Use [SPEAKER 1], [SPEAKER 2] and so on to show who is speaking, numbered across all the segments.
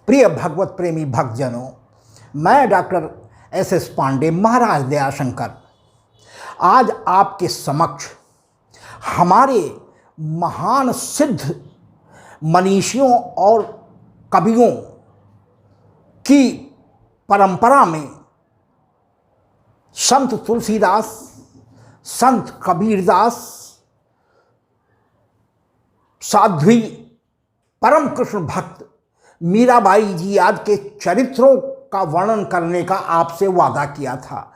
[SPEAKER 1] प्रिय भगवत प्रेमी भक्तजनों, मैं डॉक्टर एस पांडे, महाराज दयाशंकर, आज आपके समक्ष हमारे महान सिद्ध मनीषियों और कवियों की परंपरा में संत तुलसीदास, संत कबीरदास, साध्वी परम कृष्ण भक्त मीराबाई जी आदि के चरित्रों का वर्णन करने का आपसे वादा किया था।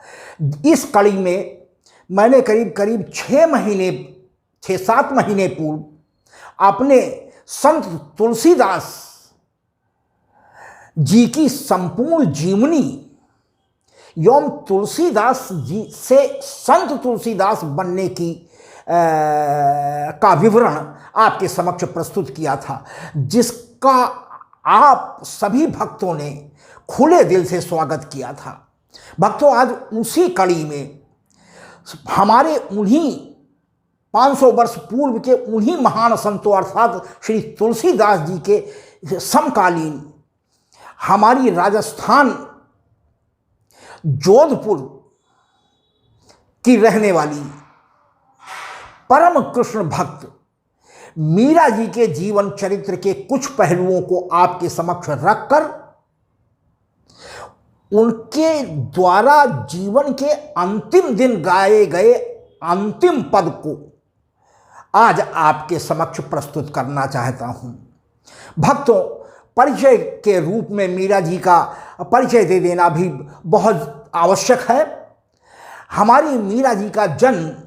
[SPEAKER 1] इस कड़ी में मैंने करीब 6-7 महीने पूर्व अपने संत तुलसीदास जी की संपूर्ण जीवनी एवं तुलसीदास जी से संत तुलसीदास बनने की का विवरण आपके समक्ष प्रस्तुत किया था, जिसका आप सभी भक्तों ने खुले दिल से स्वागत किया था। भक्तों, आज उसी कड़ी में हमारे उन्हीं 500 वर्ष पूर्व के उन्हीं महान संतों अर्थात श्री तुलसीदास जी के समकालीन हमारी राजस्थान जोधपुर की रहने वाली परम कृष्ण भक्त मीरा जी के जीवन चरित्र के कुछ पहलुओं को आपके समक्ष रखकर उनके द्वारा जीवन के अंतिम दिन गाए गए अंतिम पद को आज आपके समक्ष प्रस्तुत करना चाहता हूं। भक्तों, परिचय के रूप में मीरा जी का परिचय दे देना भी बहुत आवश्यक है। हमारी मीरा जी का जन्म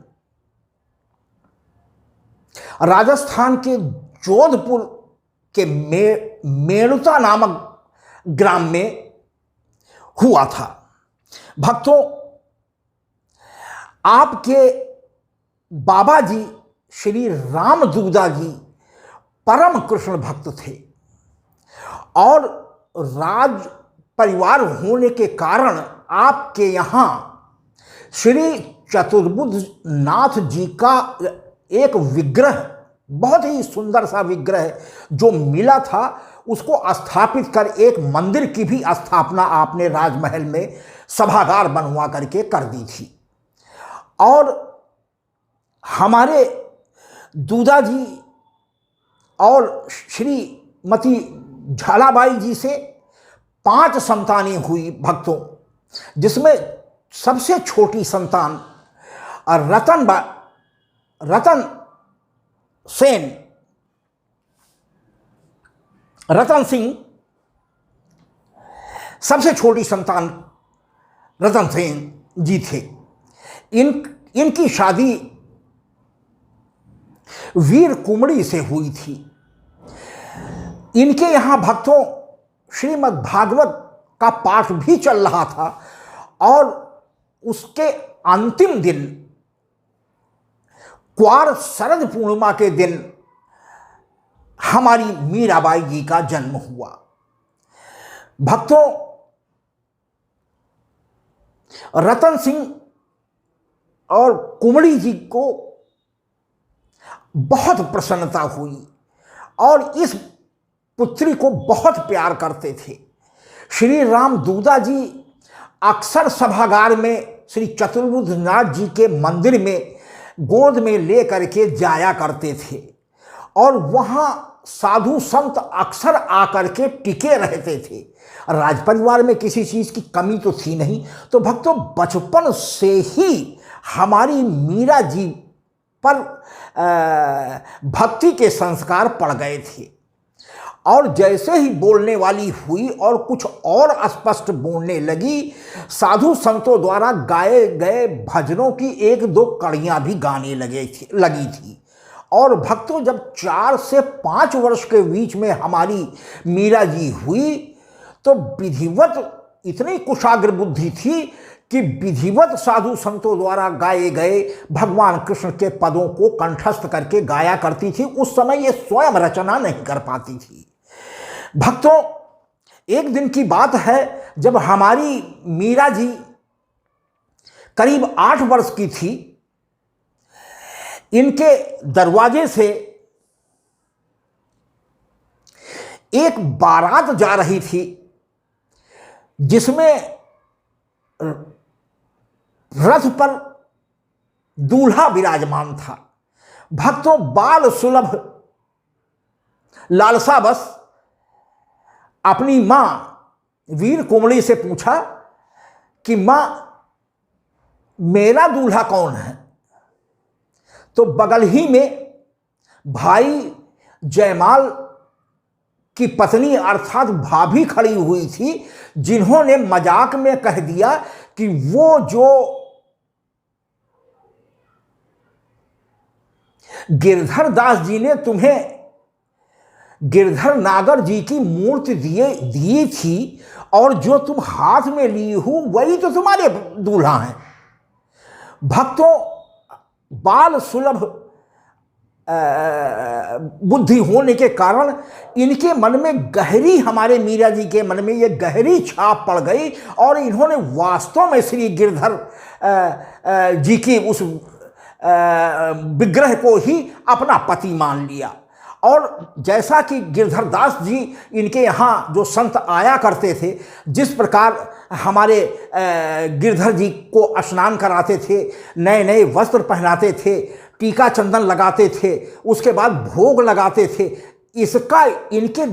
[SPEAKER 1] राजस्थान के जोधपुर के मेड़ुता नामक ग्राम में हुआ था। भक्तों, आपके बाबा जी श्री राम दूदा जी परम कृष्ण भक्त थे और राज परिवार होने के कारण आपके यहाँ श्री चतुर्बुद्ध नाथ जी का एक विग्रह, बहुत ही सुंदर सा विग्रह जो मिला था, उसको स्थापित कर एक मंदिर की भी स्थापना आपने राजमहल में सभागार बनवा करके कर दी थी। और हमारे दूदा जी और श्रीमती झालाबाई जी से 5 संतानें हुई भक्तों, जिसमें सबसे छोटी संतान रतन सिंह, सबसे छोटी संतान रतन सिंह जी थे। इनकी शादी वीर कुमड़ी से हुई थी। इनके यहां भक्तों श्रीमद् भागवत का पाठ भी चल रहा था और उसके अंतिम दिन क्वार शरद पूर्णिमा के दिन हमारी मीराबाई जी का जन्म हुआ। भक्तों, रतन सिंह और कुमड़ी जी को बहुत प्रसन्नता हुई और इस पुत्री को बहुत प्यार करते थे। श्री राम दूदा जी अक्सर सभागार में श्री चतुर्बुद्ध नाथ जी के मंदिर में गोद में ले करके जाया करते थे और वहाँ साधु संत अक्सर आकर के टिके रहते थे। राज परिवार में किसी चीज़ की कमी तो थी नहीं। तो भक्तों, बचपन से ही हमारी मीरा जी पर भक्ति के संस्कार पड़ गए थे और जैसे ही बोलने वाली हुई और कुछ और स्पष्ट बोलने लगी, साधु संतों द्वारा गाए गए भजनों की 1-2 कड़ियाँ भी गाने लगी थी। और भक्तों, जब 4 से 5 वर्ष के बीच में हमारी मीरा जी हुई तो विधिवत इतनी कुशाग्र बुद्धि थी कि विधिवत साधु संतों द्वारा गाए गए भगवान कृष्ण के पदों को कंठस्थ करके गाया करती थी। उस समय ये स्वयं रचना नहीं कर पाती थी। भक्तों, एक दिन की बात है जब हमारी मीरा जी करीब 8 वर्ष की थी, इनके दरवाजे से एक बारात जा रही थी जिसमें रथ पर दूल्हा विराजमान था। भक्तों, बाल सुलभ लालसावश अपनी मां वीर कुमड़ी से पूछा कि मां, मेरा दूल्हा कौन है? तो बगल ही में भाई जयमाल की पत्नी अर्थात भाभी खड़ी हुई थी, जिन्होंने मजाक में कह दिया कि वो जो गिरधर दास जी ने तुम्हें गिरधर नागर जी की मूर्ति दी थी और जो तुम हाथ में ली हो वही तो तुम्हारे दूल्हा हैं। भक्तों, बाल सुलभ बुद्धि होने के कारण इनके मन में गहरी, हमारे मीरा जी के मन में ये गहरी छाप पड़ गई और इन्होंने वास्तव में श्री गिरधर जी की उस विग्रह को ही अपना पति मान लिया। और जैसा कि गिरधर दास जी इनके यहाँ जो संत आया करते थे, जिस प्रकार हमारे गिरधर जी को स्नान कराते थे, नए नए वस्त्र पहनाते थे, टीका चंदन लगाते थे, उसके बाद भोग लगाते थे, इसका इनके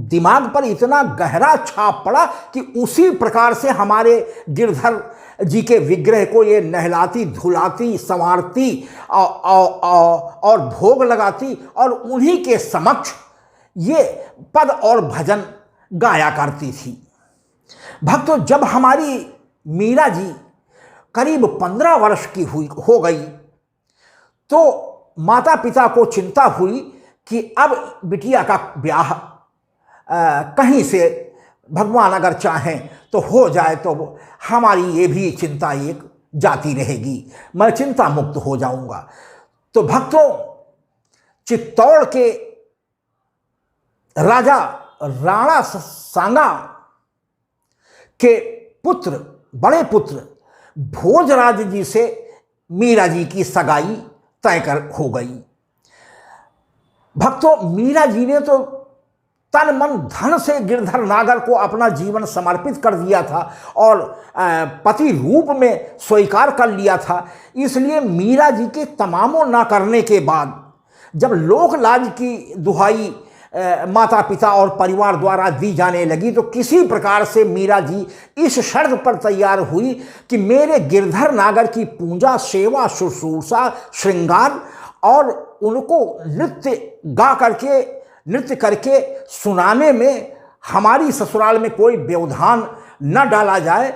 [SPEAKER 1] दिमाग पर इतना गहरा छाप पड़ा कि उसी प्रकार से हमारे गिरधर जी के विग्रह को ये नहलाती, धुलाती, संवारती और भोग लगाती और उन्हीं के समक्ष ये पद और भजन गाया करती थी। भक्तों, जब हमारी मीरा जी करीब 15 वर्ष की हो गई तो माता पिता को चिंता हुई कि अब बिटिया का ब्याह कहीं से भगवान अगर चाहें तो हो जाए तो हमारी ये भी चिंता एक जाती रहेगी, मैं चिंता मुक्त हो जाऊंगा। तो भक्तों, चित्तौड़ के राजा राणा सांगा के पुत्र, बड़े पुत्र भोजराज जी से मीरा जी की सगाई तय हो गई। भक्तों, मीरा जी ने तो तन मन धन से गिरधर नागर को अपना जीवन समर्पित कर दिया था और पति रूप में स्वीकार कर लिया था। इसलिए मीरा जी के तमामों ना करने के बाद जब लोक लाज की दुहाई माता पिता और परिवार द्वारा दी जाने लगी तो किसी प्रकार से मीरा जी इस शर्त पर तैयार हुई कि मेरे गिरधर नागर की पूजा, सेवा, शुश्रूषा, श्रृंगार और उनको नृत्य करके सुनाने में हमारी ससुराल में कोई व्यवधान न डाला जाए,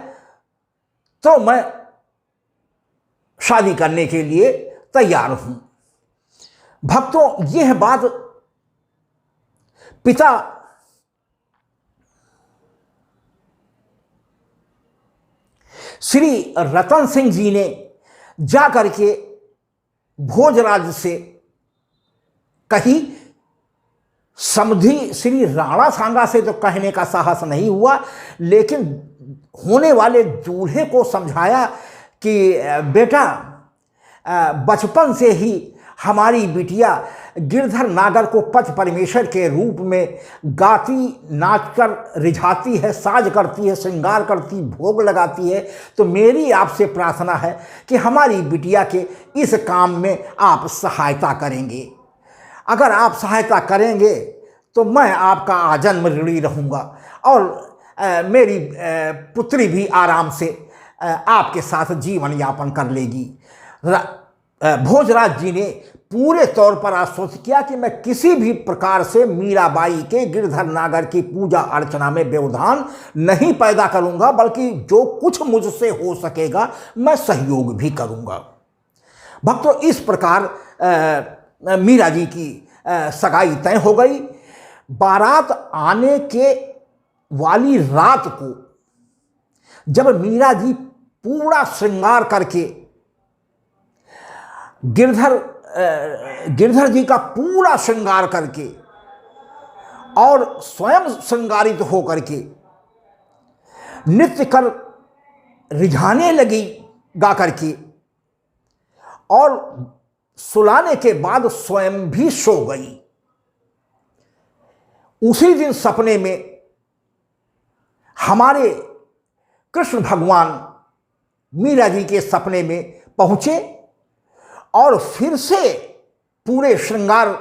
[SPEAKER 1] तो मैं शादी करने के लिए तैयार हूं। भक्तों, यह बात पिता श्री रतन सिंह जी ने जाकर के भोजराज से कही। समधी श्री राणा सांगा से तो कहने का साहस नहीं हुआ, लेकिन होने वाले दूल्हे को समझाया कि बेटा, बचपन से ही हमारी बिटिया गिरधर नागर को पथ परमेश्वर के रूप में गाती, नाचकर रिझाती है, साज करती है, श्रृंगार करती, भोग लगाती है। तो मेरी आपसे प्रार्थना है कि हमारी बिटिया के इस काम में आप सहायता करेंगे। अगर आप सहायता करेंगे तो मैं आपका आजन्म ऋणी रहूँगा और मेरी पुत्री भी आराम से आपके साथ जीवन यापन कर लेगी। भोजराज जी ने पूरे तौर पर आश्वस्त किया कि मैं किसी भी प्रकार से मीराबाई के गिरधर नागर की पूजा अर्चना में व्यवधान नहीं पैदा करूंगा, बल्कि जो कुछ मुझसे हो सकेगा मैं सहयोग भी करूंगा। भक्तों, इस प्रकार मीरा जी की सगाई तय हो गई। बारात आने के वाली रात को जब मीरा जी पूरा श्रृंगार करके गिरधर जी का पूरा श्रृंगार करके और स्वयं श्रृंगारित होकर के नृत्य कर रिझाने लगी गा करके और सुलाने के बाद स्वयं भी सो गई। उसी दिन सपने में हमारे कृष्ण भगवान मीरा जी के सपने में पहुंचे और फिर से पूरे श्रृंगार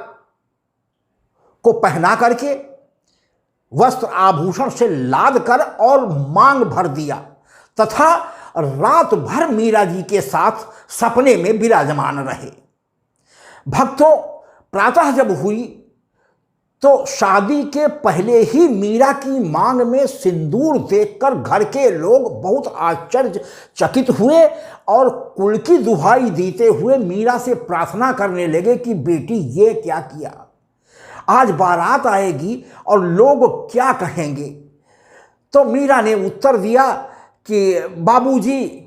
[SPEAKER 1] को पहना करके वस्त्र आभूषण से लाद कर और मांग भर दिया तथा रात भर मीरा जी के साथ सपने में विराजमान रहे। भक्तों, प्रातः जब हुई तो शादी के पहले ही मीरा की मांग में सिंदूर देखकर घर के लोग बहुत आश्चर्यचकित हुए और कुल की दुहाई देते हुए मीरा से प्रार्थना करने लगे कि बेटी ये क्या किया, आज बारात आएगी और लोग क्या कहेंगे। तो मीरा ने उत्तर दिया कि बाबूजी,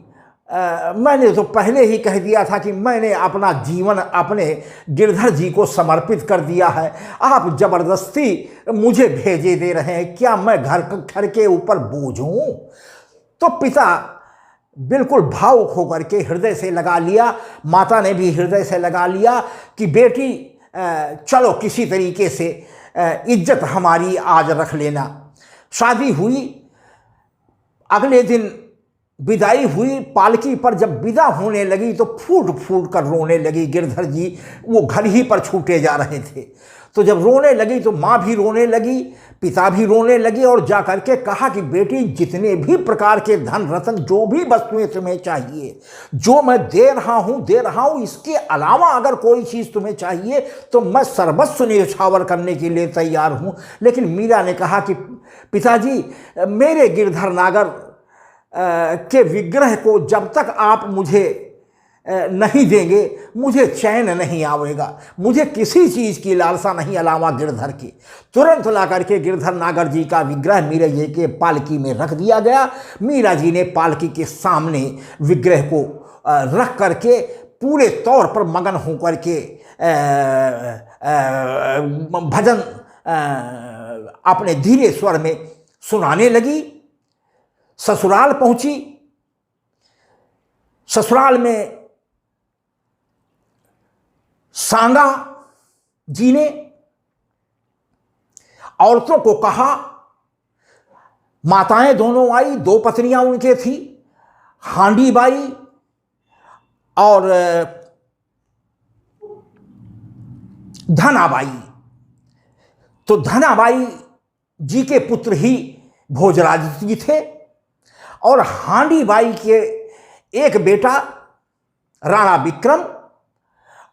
[SPEAKER 1] मैंने तो पहले ही कह दिया था कि मैंने अपना जीवन अपने गिरधर जी को समर्पित कर दिया है, आप जबरदस्ती मुझे भेजे दे रहे हैं, क्या मैं घर के ऊपर बोझ हूँ। तो पिता बिल्कुल भावुक होकर के हृदय से लगा लिया, माता ने भी हृदय से लगा लिया कि बेटी चलो किसी तरीके से इज्जत हमारी आज रख लेना। शादी हुई, अगले दिन विदाई हुई। पालकी पर जब विदा होने लगी तो फूट फूट कर रोने लगी गिरधर जी, वो घर ही पर छूटे जा रहे थे। तो जब रोने लगी तो माँ भी रोने लगी, पिता भी रोने लगे और जा करके कहा कि बेटी, जितने भी प्रकार के धन रत्न जो भी वस्तुएं तुम्हें चाहिए, जो मैं दे रहा हूँ, इसके अलावा अगर कोई चीज़ तुम्हें चाहिए तो मैं सर्वस्व न्यौछावर करने के लिए तैयार हूँ। लेकिन मीरा ने कहा कि पिताजी, मेरे गिरधर नागर के विग्रह को जब तक आप मुझे नहीं देंगे मुझे चैन नहीं आवेगा, मुझे किसी चीज़ की लालसा नहीं अलावा गिरधर की। तुरंत ला करके गिरधर नागर जी का विग्रह मीरा जी के पालकी में रख दिया गया। मीरा जी ने पालकी के सामने विग्रह को रख करके पूरे तौर पर मगन होकर के भजन अपने धीरे स्वर में सुनाने लगी। ससुराल पहुंची। ससुराल में सांगा जी ने औरतों को कहा, माताएं दोनों आई, दो पत्नियां उनके थी, हांडी बाई और धनाबाई। तो धनाबाई जी के पुत्र ही भोजराज जी थे और हांडी बाई के एक बेटा राणा विक्रम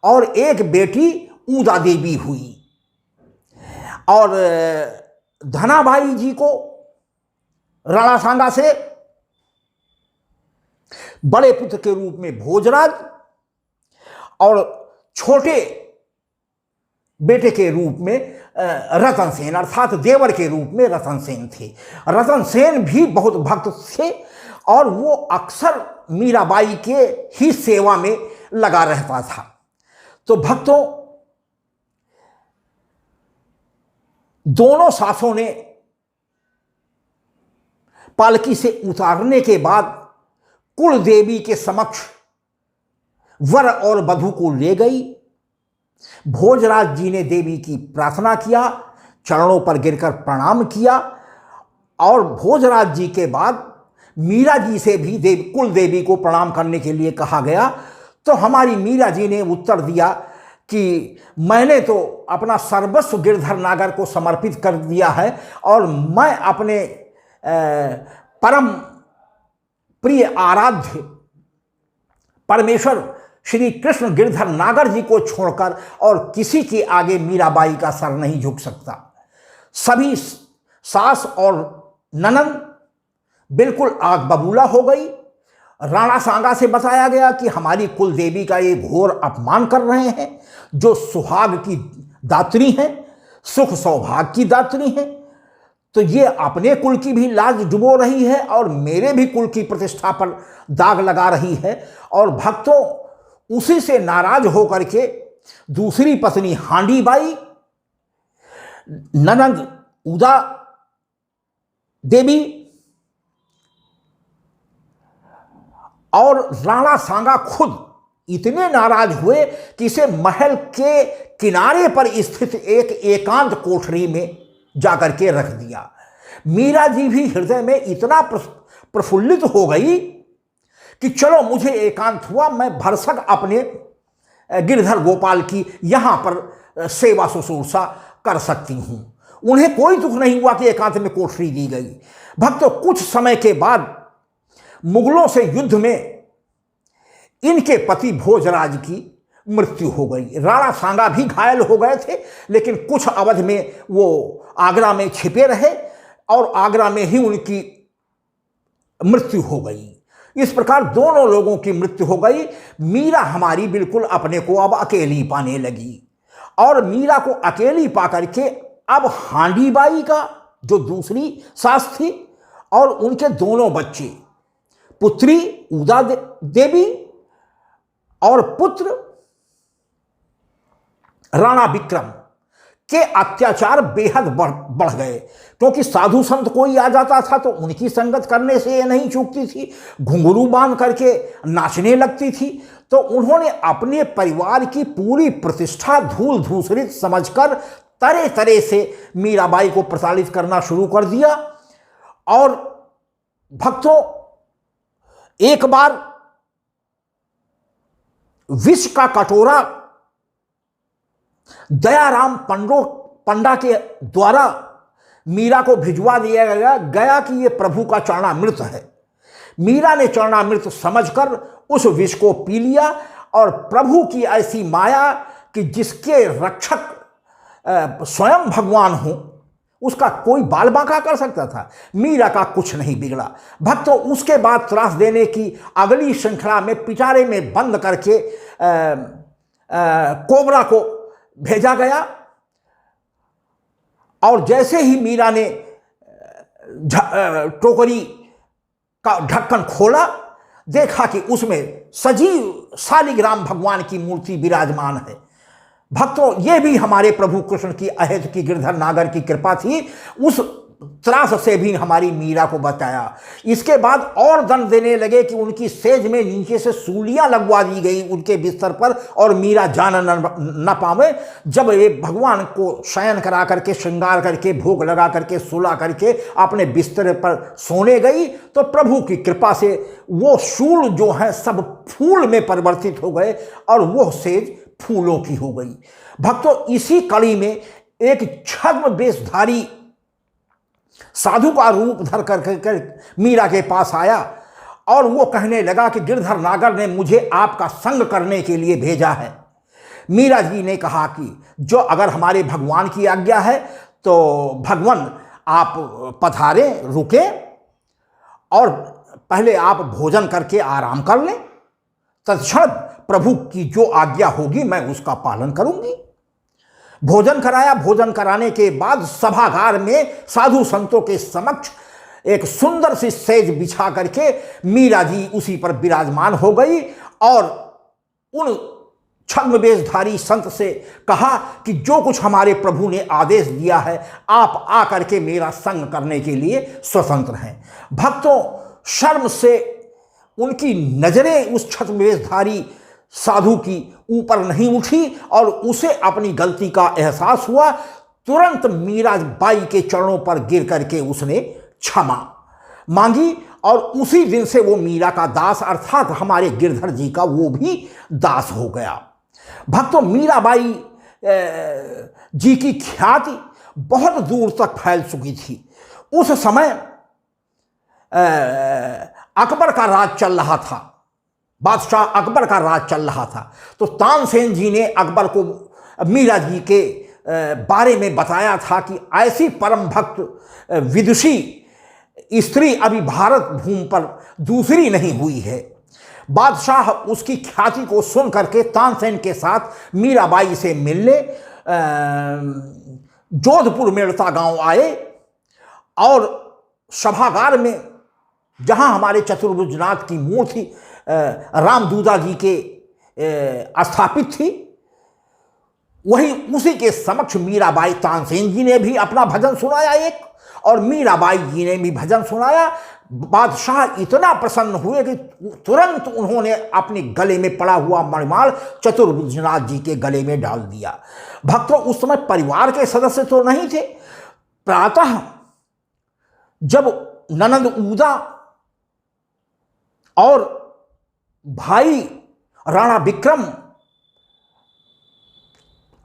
[SPEAKER 1] और एक बेटी ऊदा देवी हुई। और धनाबाई जी को राणा सांगा से बड़े पुत्र के रूप में भोजराज और छोटे बेटे के रूप में रतन सेन अर्थात देवर के रूप में रतन सेन थे। रतन सेन भी बहुत भक्त थे और वो अक्सर मीराबाई के ही सेवा में लगा रहता था। तो भक्तों, दोनों सासों ने पालकी से उतारने के बाद कुल देवी के समक्ष वर और वधू को ले गई। भोजराज जी ने देवी की प्रार्थना किया, चरणों पर गिरकर प्रणाम किया और भोजराज जी के बाद मीरा जी से भी कुल देवी को प्रणाम करने के लिए कहा गया। तो हमारी मीरा जी ने उत्तर दिया कि मैंने तो अपना सर्वस्व गिरधर नागर को समर्पित कर दिया है और मैं अपने परम प्रिय आराध्य परमेश्वर श्री कृष्ण गिरधर नागर जी को छोड़कर और किसी के आगे मीराबाई का सर नहीं झुक सकता। सभी सास और ननद बिल्कुल आग बबूला हो गई। राणा सांगा से बताया गया कि हमारी कुल देवी का ये घोर अपमान कर रहे हैं, जो सुहाग की दात्री हैं, सुख सौभाग्य की दात्री हैं। तो ये अपने कुल की भी लाज डुबो रही है और मेरे भी कुल की प्रतिष्ठा पर दाग लगा रही है। और भक्तों, उसी से नाराज होकर के दूसरी पत्नी हांडी बाई, ननद उदा देवी और राणा सांगा खुद इतने नाराज हुए कि इसे महल के किनारे पर स्थित एक एकांत कोठरी में जाकर के रख दिया। मीरा जी भी हृदय में इतना प्रफुल्लित हो गई कि चलो मुझे एकांत हुआ, मैं भरसक अपने गिरधर गोपाल की यहाँ पर सेवा शुश्रूषा कर सकती हूँ। उन्हें कोई दुख नहीं हुआ कि एकांत में कोठरी दी गई। भक्तों, कुछ समय के बाद मुगलों से युद्ध में इनके पति भोजराज की मृत्यु हो गई। राणा सांगा भी घायल हो गए थे, लेकिन कुछ अवध में वो आगरा में छिपे रहे और आगरा में ही उनकी मृत्यु हो गई। इस प्रकार दोनों लोगों की मृत्यु हो गई। मीरा हमारी बिल्कुल अपने को अब अकेली पाने लगी और मीरा को अकेली पा करके अब हांडी बाई का जो दूसरी सास थी और उनके दोनों बच्चे, पुत्री उदा देवी और पुत्र राणा विक्रम के अत्याचार बेहद बढ़ गए, क्योंकि साधु संत कोई आ जाता था तो उनकी संगत करने से ये नहीं चूकती थी, घुंघरू बांध करके नाचने लगती थी। तो उन्होंने अपने परिवार की पूरी प्रतिष्ठा धूल धूसरित समझकर तरह तरह से मीराबाई को प्रताड़ित करना शुरू कर दिया। और भक्तों, एक बार विष का कटोरा दयाराम पंडा के द्वारा मीरा को भिजवा दिया गया कि ये प्रभु का चरणामृत है। मीरा ने चरणामृत समझकर उस विष को पी लिया और प्रभु की ऐसी माया कि जिसके रक्षक स्वयं भगवान हो उसका कोई बाल बांका कर सकता था। मीरा का कुछ नहीं बिगड़ा। भक्तों, उसके बाद त्रास देने की अगली श्रृंखला में पिटारे में बंद करके कोबरा को भेजा गया और जैसे ही मीरा ने टोकरी का ढक्कन खोला, देखा कि उसमें सजीव शालिग्राम भगवान की मूर्ति विराजमान है। भक्तों, ये भी हमारे प्रभु कृष्ण की अहेत की गिरधर नागर की कृपा थी। उस त्रास से भी हमारी मीरा को बचाया। इसके बाद और दंड देने लगे कि उनकी सेज में नीचे से सूलियां लगवा दी गई उनके बिस्तर पर और मीरा जान न पावे। जब ये भगवान को शयन करा करके, श्रृंगार करके, भोग लगा करके, सुला करके अपने बिस्तर पर सोने गई तो प्रभु की कृपा से वो शूल जो है सब फूल में परिवर्तित हो गए और वो सेज फूलों की हो गई। भक्तों, इसी कड़ी में एक छद्म वेशधारी साधु का रूप धर कर मीरा के पास आया और वो कहने लगा कि गिरधर नागर ने मुझे आपका संग करने के लिए भेजा है। मीरा जी ने कहा कि जो अगर हमारे भगवान की आज्ञा है तो भगवान आप पधारें, रुके और पहले आप भोजन करके आराम कर लें, तत्क्षण प्रभु की जो आज्ञा होगी मैं उसका पालन करूंगी। भोजन कराया। भोजन कराने के बाद सभागार में साधु संतों के समक्ष एक सुंदर सी सेज बिछा करके मीरा जी उसी पर विराजमान हो गई और उन छद्म वेशधारी संत से कहा कि जो कुछ हमारे प्रभु ने आदेश दिया है आप आकर के मेरा संग करने के लिए स्वतंत्र हैं। भक्तों, शर्म से उनकी नजरें उस छद्म वेशधारी साधु की ऊपर नहीं उठी और उसे अपनी गलती का एहसास हुआ। तुरंत मीराबाई के चरणों पर गिर करके उसने क्षमा मांगी और उसी दिन से वो मीरा का दास अर्थात हमारे गिरधर जी का वो भी दास हो गया। भक्तों, मीराबाई जी की ख्याति बहुत दूर तक फैल चुकी थी। उस समय अकबर का राज चल रहा था, बादशाह अकबर का राज चल रहा था। तो तानसेन जी ने अकबर को मीरा जी के बारे में बताया था कि ऐसी परम भक्त विदुषी स्त्री अभी भारत भूमि पर दूसरी नहीं हुई है। बादशाह उसकी ख्याति को सुन करके तानसेन के साथ मीराबाई से मिलने जोधपुर मेड़ता गांव आए और सभागार में जहां हमारे चतुर्भुजनाथ की मूर्ति रामदूता जी के स्थापित थी, वहीं उसी के समक्ष मीराबाई, तानसेन जी ने भी अपना भजन सुनाया एक और मीराबाई जी ने भी भजन सुनाया। बादशाह इतना प्रसन्न हुए कि तुरंत उन्होंने अपने गले में पड़ा हुआ मणिमाल चतुर्भुजनाथ जी के गले में डाल दिया। भक्तों, उस समय परिवार के सदस्य तो नहीं थे, प्रातः जब ननंद उदा और भाई राणा विक्रम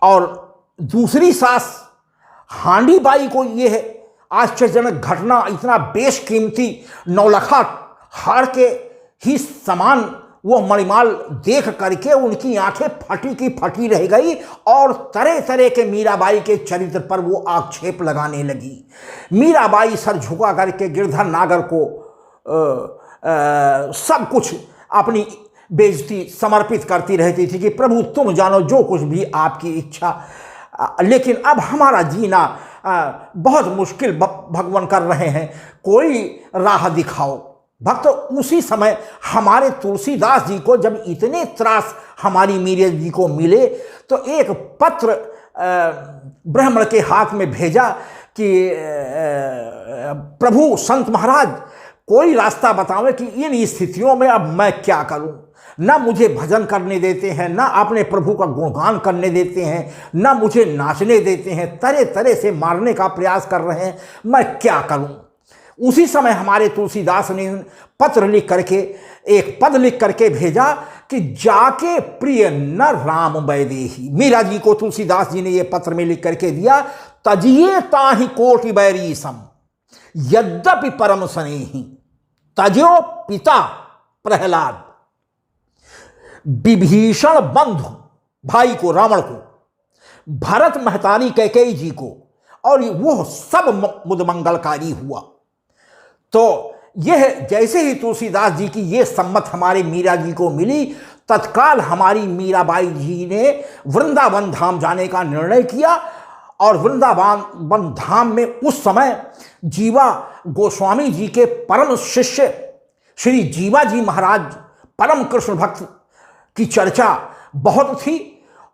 [SPEAKER 1] और दूसरी सास हांडी बाई को यह आश्चर्यजनक घटना, इतना बेशकीमती नौलखा हार के ही समान वो मणिमाल देख करके उनकी आंखें फटी की फटी रह गई और तरह तरह के मीराबाई के चरित्र पर वो आक्षेप लगाने लगी। मीराबाई सर झुका करके गिरधर नागर को सब कुछ अपनी बेइज्जती समर्पित करती रहती थी कि प्रभु तुम जानो जो कुछ भी आपकी इच्छा, लेकिन अब हमारा जीना बहुत मुश्किल भगवान कर रहे हैं, कोई राह दिखाओ। भक्त उसी समय हमारे तुलसीदास जी को जब इतने त्रास हमारी मीरा जी को मिले तो एक पत्र ब्राह्मण के हाथ में भेजा कि प्रभु संत महाराज कोई रास्ता बताओ कि इन स्थितियों में अब मैं क्या करूं। ना मुझे भजन करने देते हैं, ना अपने प्रभु का गुणगान करने देते हैं, ना मुझे नाचने देते हैं, तरह तरह से मारने का प्रयास कर रहे हैं, मैं क्या करूं। उसी समय हमारे तुलसीदास ने पत्र लिख करके एक पद लिख करके भेजा कि जाके प्रिय न राम वैदेही। मीरा जी को तुलसीदास जी ने यह पत्र में लिख करके दिया, तजिए ताहि कोटि बैरी सम यद्यपि परम स्नेही तजो पिता प्रहलाद। विभीषण बंधु भाई को, रावण को, भरत महतारी कैकेयी जी को, और वो सब मुदमंगलकारी हुआ। तो यह जैसे ही तुलसीदास जी की ये सम्मत हमारे मीरा जी को मिली, तत्काल हमारी मीराबाई जी ने वृंदावन धाम जाने का निर्णय किया। और वृंदावन धाम में उस समय जीवा गोस्वामी जी के परम शिष्य श्री जीवा जी महाराज परम कृष्ण भक्त की चर्चा बहुत थी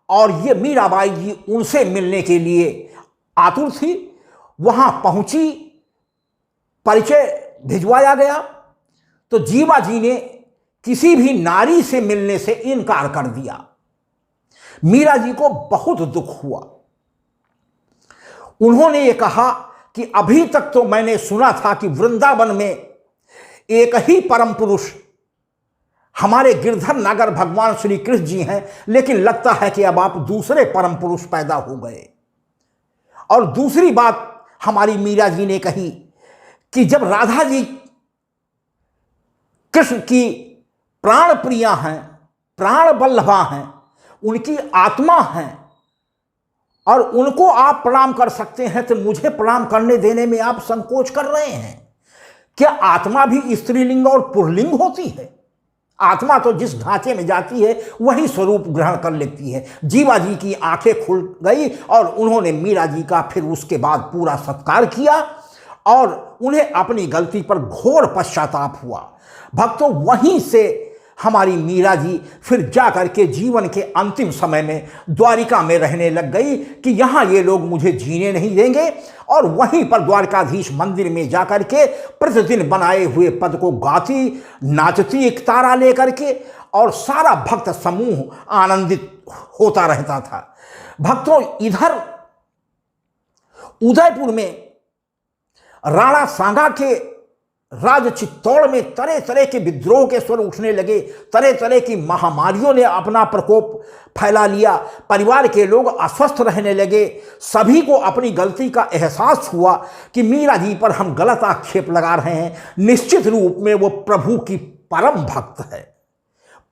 [SPEAKER 1] और ये मीराबाई जी उनसे मिलने के लिए आतुर थी। वहां पहुंची, परिचय भिजवाया गया तो जीवा जी ने किसी भी नारी से मिलने से इनकार कर दिया। मीरा जी को बहुत दुख हुआ। उन्होंने ये कहा कि अभी तक तो मैंने सुना था कि वृंदावन में एक ही परम पुरुष हमारे गिरधर नागर भगवान श्री कृष्ण जी हैं, लेकिन लगता है कि अब आप दूसरे परम पुरुष पैदा हो गए। और दूसरी बात हमारी मीरा जी ने कही कि जब राधा जी कृष्ण की प्राण प्रिया हैं, प्राण बल्लभा हैं, उनकी आत्मा हैं और उनको आप प्रणाम कर सकते हैं, तो मुझे प्रणाम करने देने में आप संकोच कर रहे हैं। क्या आत्मा भी स्त्रीलिंग और पुल्लिंग होती है? आत्मा तो जिस ढांचे में जाती है वही स्वरूप ग्रहण कर लेती है। जीवा जी की आंखें खुल गई और उन्होंने मीरा जी का फिर उसके बाद पूरा सत्कार किया और उन्हें अपनी गलती पर घोर पश्चाताप हुआ। भक्तों, वहीं से हमारी मीरा जी फिर जा करके जीवन के अंतिम समय में द्वारिका में रहने लग गई कि यहाँ ये लोग मुझे जीने नहीं देंगे, और वहीं पर द्वारकाधीश मंदिर में जा करके प्रतिदिन बनाए हुए पद को गाती नाचती एक तारा लेकर के, और सारा भक्त समूह आनंदित होता रहता था। भक्तों, इधर उदयपुर में राणा सांगा के राज चित्तौड़ में तरह तरह के विद्रोह के स्वर उठने लगे, तरह तरह की महामारियों ने अपना प्रकोप फैला लिया, परिवार के लोग अस्वस्थ रहने लगे। सभी को अपनी गलती का एहसास हुआ कि मीरा जी पर हम गलत आक्षेप लगा रहे हैं। निश्चित रूप में वो प्रभु की परम भक्त है,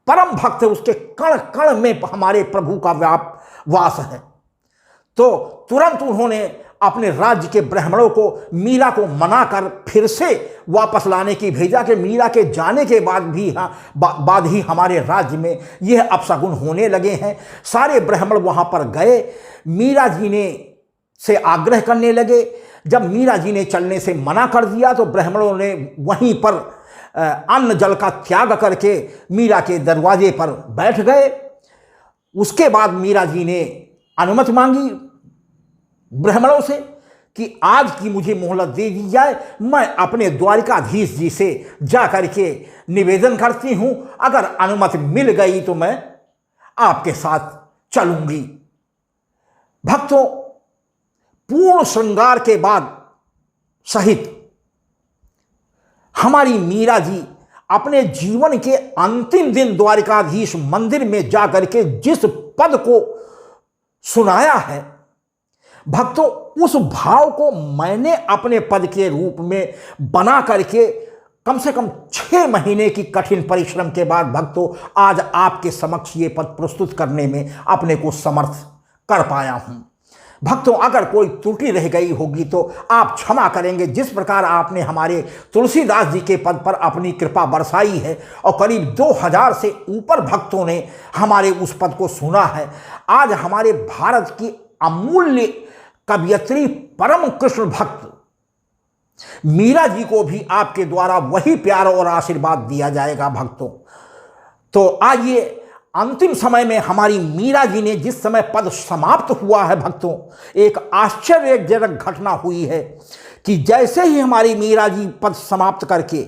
[SPEAKER 1] परम भक्त है, उसके कण कण में हमारे प्रभु का वास है। तो तुरंत उन्होंने अपने राज्य के ब्राह्मणों को मीरा को मनाकर फिर से वापस लाने की भेजा कि मीरा के जाने के बाद ही हमारे राज्य में यह अपशगुन होने लगे हैं। सारे ब्राह्मण वहां पर गए, मीरा जी ने से आग्रह करने लगे। जब मीरा जी ने चलने से मना कर दिया तो ब्राह्मणों ने वहीं पर अन्न जल का त्याग करके मीरा के दरवाजे पर बैठ गए। उसके बाद मीरा जी ने अनुमति मांगी ब्राह्मणों से कि आज की मुझे मोहलत दे दी जाए, मैं अपने द्वारिकाधीश जी से जा करके निवेदन करती हूं, अगर अनुमति मिल गई तो मैं आपके साथ चलूंगी। भक्तों, पूर्ण श्रृंगार के बाद सहित हमारी मीरा जी अपने जीवन के अंतिम दिन द्वारिकाधीश मंदिर में जाकर के जिस पद को सुनाया है भक्तों, उस भाव को मैंने अपने पद के रूप में बना करके कम से कम 6 महीने की कठिन परिश्रम के बाद भक्तों आज आपके समक्ष ये पद प्रस्तुत करने में अपने को समर्थ कर पाया हूं। भक्तों, अगर कोई त्रुटि रह गई होगी तो आप क्षमा करेंगे। जिस प्रकार आपने हमारे तुलसीदास जी के पद पर अपनी कृपा बरसाई है और करीब 2000 से ऊपर भक्तों ने हमारे उस पद को सुना है, आज हमारे भारत की अमूल्य कवयित्री परम कृष्ण भक्त मीरा जी को भी आपके द्वारा वही प्यार और आशीर्वाद दिया जाएगा। भक्तों, तो आइए, अंतिम समय में हमारी मीरा जी ने जिस समय पद समाप्त हुआ है भक्तों, एक आश्चर्यजनक घटना हुई है कि जैसे ही हमारी मीरा जी पद समाप्त करके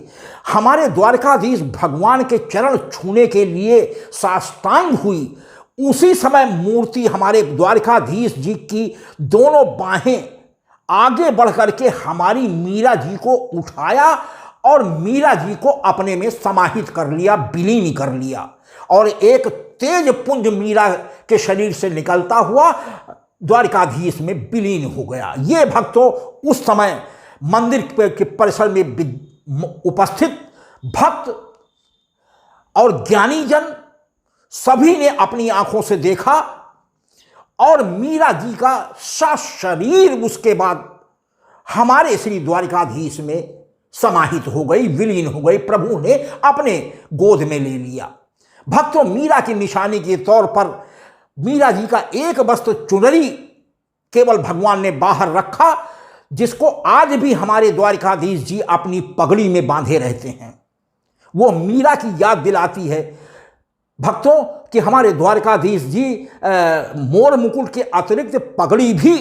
[SPEAKER 1] हमारे द्वारकाधीश भगवान के चरण छूने के लिए साष्टांग हुई, उसी समय मूर्ति हमारे द्वारकाधीश जी की दोनों बाहें आगे बढ़ करके हमारी मीरा जी को उठाया और मीरा जी को अपने में समाहित कर लिया, विलीन कर लिया और एक तेज पुंज मीरा के शरीर से निकलता हुआ द्वारकाधीश में विलीन हो गया। ये भक्तों उस समय मंदिर के परिसर में उपस्थित भक्त और ज्ञानीजन सभी ने अपनी आंखों से देखा और मीरा जी का शरीर उसके बाद हमारे श्री द्वारकाधीश में समाहित हो गई, विलीन हो गई, प्रभु ने अपने गोद में ले लिया। भक्तों, मीरा की निशानी के तौर पर मीरा जी का एक वस्त्र चुनरी केवल भगवान ने बाहर रखा, जिसको आज भी हमारे द्वारकाधीश जी अपनी पगड़ी में बांधे रहते हैं। वो मीरा की याद दिलाती है भक्तों कि हमारे द्वारकाधीश जी मोर मुकुट के अतिरिक्त पगड़ी भी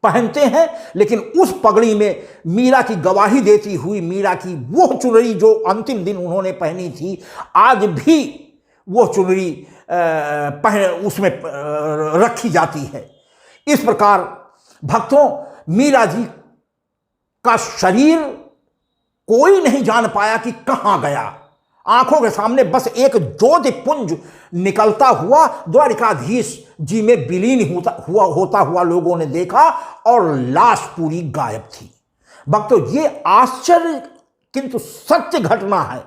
[SPEAKER 1] पहनते हैं, लेकिन उस पगड़ी में मीरा की गवाही देती हुई मीरा की वो चुनरी जो अंतिम दिन उन्होंने पहनी थी, आज भी वो चुनरी उसमें रखी जाती है। इस प्रकार भक्तों, मीरा जी का शरीर कोई नहीं जान पाया कि कहाँ गया। आंखों के सामने बस एक ज्योति पुंज निकलता हुआ द्वारिकाधीश जी में विलीन होता हुआ लोगों ने देखा और लाश पूरी गायब थी। भक्तों, ये आश्चर्य किंतु सत्य घटना है।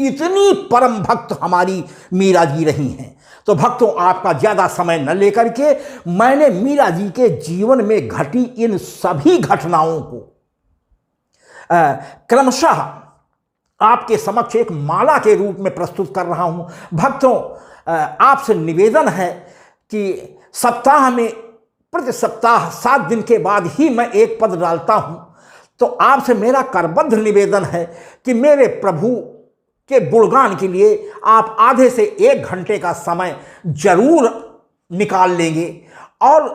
[SPEAKER 1] इतनी परम भक्त हमारी मीरा जी रही हैं। तो भक्तों, आपका ज्यादा समय न लेकर के मैंने मीरा जी के जीवन में घटी इन सभी घटनाओं को क्रमशः आपके समक्ष एक माला के रूप में प्रस्तुत कर रहा हूं। भक्तों, आपसे निवेदन है कि सप्ताह में प्रति सप्ताह 7 दिन के बाद ही मैं एक पद डालता हूं, तो आपसे मेरा करबद्ध निवेदन है कि मेरे प्रभु के गुणगान के लिए आप आधे से 1 घंटे का समय जरूर निकाल लेंगे और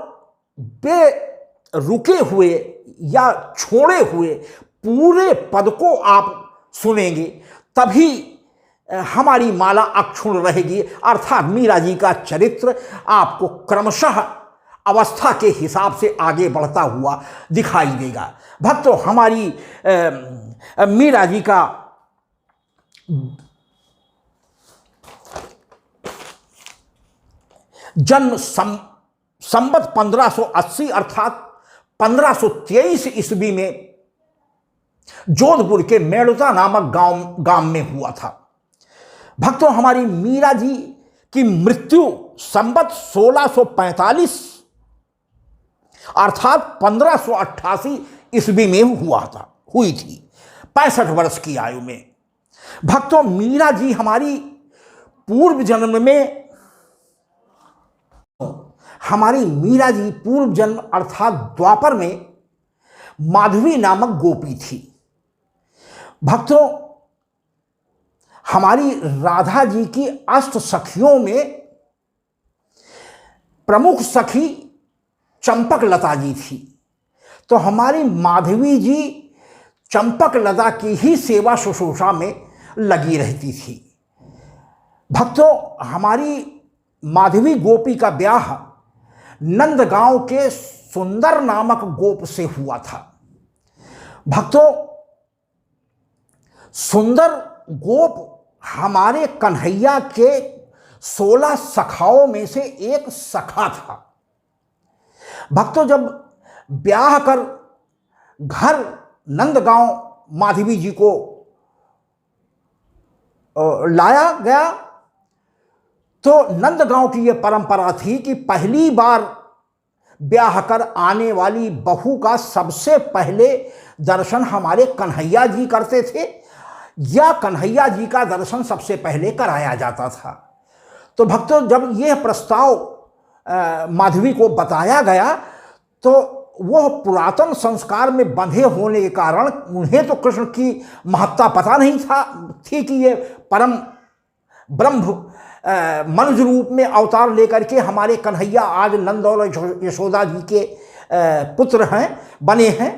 [SPEAKER 1] बेरुके हुए या छोड़े हुए पूरे पद को आप सुनेंगे, तभी हमारी माला अक्षुण्ण रहेगी। अर्थात मीरा जी का चरित्र आपको क्रमशः अवस्था के हिसाब से आगे बढ़ता हुआ दिखाई देगा। भक्तों, हमारी मीरा जी का जन्म संवत 1580 अर्थात 1523 ईस्वी में जोधपुर के मेड़ुता नामक गांव में हुआ था। भक्तों, हमारी मीरा जी की मृत्यु संवत 1645 अर्थात 1588 ईस्वी में हुई थी, 65 वर्ष की आयु में। भक्तों, मीरा जी हमारी पूर्व जन्म अर्थात द्वापर में माधवी नामक गोपी थी। भक्तों, हमारी राधा जी की अष्ट सखियों में प्रमुख सखी चंपक लता जी थी, तो हमारी माधवी जी चंपक लता की ही सेवा शुश्रूषा में लगी रहती थी। भक्तों, हमारी माधवी गोपी का ब्याह नंदगांव के सुंदर नामक गोप से हुआ था। भक्तों, सुंदर गोप हमारे कन्हैया के 16 सखाओं में से एक सखा था। भक्तों, जब ब्याह कर घर नंदगांव माधवी जी को लाया गया तो नंदगांव की यह परंपरा थी कि पहली बार ब्याह कर आने वाली बहू का सबसे पहले दर्शन हमारे कन्हैया जी करते थे या कन्हैया जी का दर्शन सबसे पहले कराया जाता था। तो भक्तों, जब यह प्रस्ताव माधवी को बताया गया तो वह पुरातन संस्कार में बंधे होने के कारण उन्हें तो कृष्ण की महत्ता पता नहीं थी कि ये परम ब्रह्म मनुष्य रूप में अवतार लेकर के हमारे कन्हैया आज नंद और यशोदा जी के पुत्र हैं, बने हैं।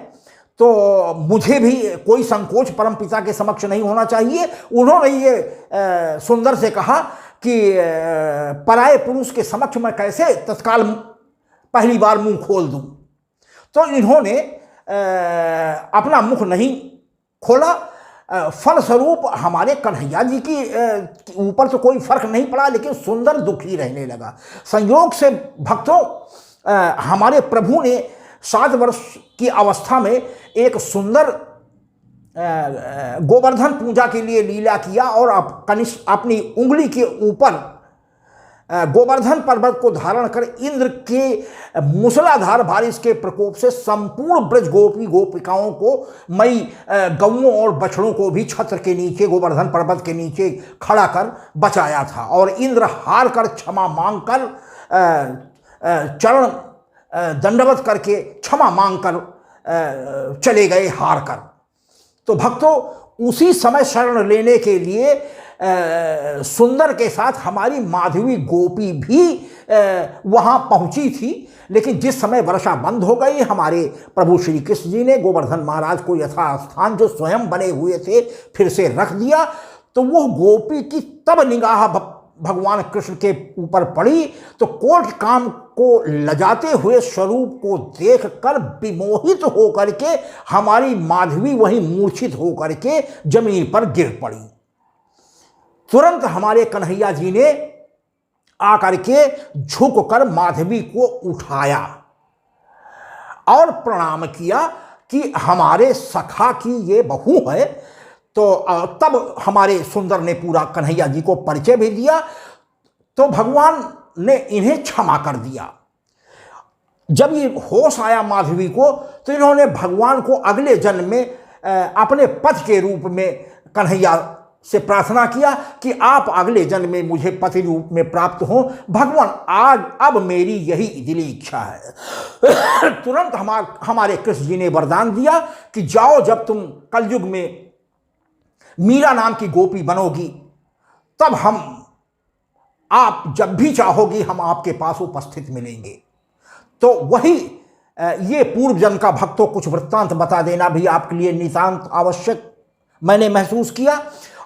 [SPEAKER 1] तो मुझे भी कोई संकोच परमपिता के समक्ष नहीं होना चाहिए। उन्होंने ये सुंदर से कहा कि पराये पुरुष के समक्ष मैं कैसे तत्काल पहली बार मुंह खोल दूं। तो इन्होंने अपना मुख नहीं खोला। फलस्वरूप हमारे कन्हैया जी की ऊपर तो कोई फर्क नहीं पड़ा, लेकिन सुंदर दुखी रहने लगा। संयोग से भक्तों, हमारे प्रभु ने 7 वर्ष की अवस्था में एक सुंदर गोवर्धन पूजा के लिए लीला किया और अपनी उंगली के ऊपर गोवर्धन पर्वत को धारण कर इंद्र के मूसलाधार बारिश के प्रकोप से संपूर्ण ब्रज गोपिकाओं को, मई गौओं और बछड़ों को भी छत्र के नीचे, गोवर्धन पर्वत के नीचे खड़ा कर बचाया था। और इंद्र हार कर क्षमा मांग कर चरण दंडवत करके क्षमा मांग कर चले गए हार कर। तो भक्तों, उसी समय शरण लेने के लिए सुंदर के साथ हमारी माधवी गोपी भी वहाँ पहुँची थी। लेकिन जिस समय वर्षा बंद हो गई, हमारे प्रभु श्री कृष्ण जी ने गोवर्धन महाराज को यथास्थान जो स्वयं बने हुए थे फिर से रख दिया। तो वो गोपी की तब निगाह भगवान कृष्ण के ऊपर पड़ी तो कोट काम को लजाते हुए स्वरूप को देखकर विमोहित होकर के हमारी माधवी वहीं मूर्छित होकर के जमीन पर गिर पड़ी। तुरंत हमारे कन्हैया जी ने आकर के झुककर माधवी को उठाया और प्रणाम किया कि हमारे सखा की ये बहू है। तो तब हमारे सुंदर ने पूरा कन्हैया जी को परिचय भी दिया। तो भगवान ने इन्हें क्षमा कर दिया। जब ये होश आया माधवी को तो इन्होंने भगवान को अगले जन्म में अपने पति के रूप में कन्हैया से प्रार्थना किया कि आप अगले जन्म में मुझे पति रूप में प्राप्त हो। भगवान, आज अब मेरी यही दिली इच्छा है। तुरंत हमारे कृष्ण जी ने वरदान दिया कि जाओ, जब तुम कलयुग में मीरा नाम की गोपी बनोगी तब आप जब भी चाहोगी हम आपके पास उपस्थित मिलेंगे। तो वही ये पूर्व जन्म का भक्तों कुछ वृत्तांत बता देना भी आपके लिए नितांत आवश्यक मैंने महसूस किया।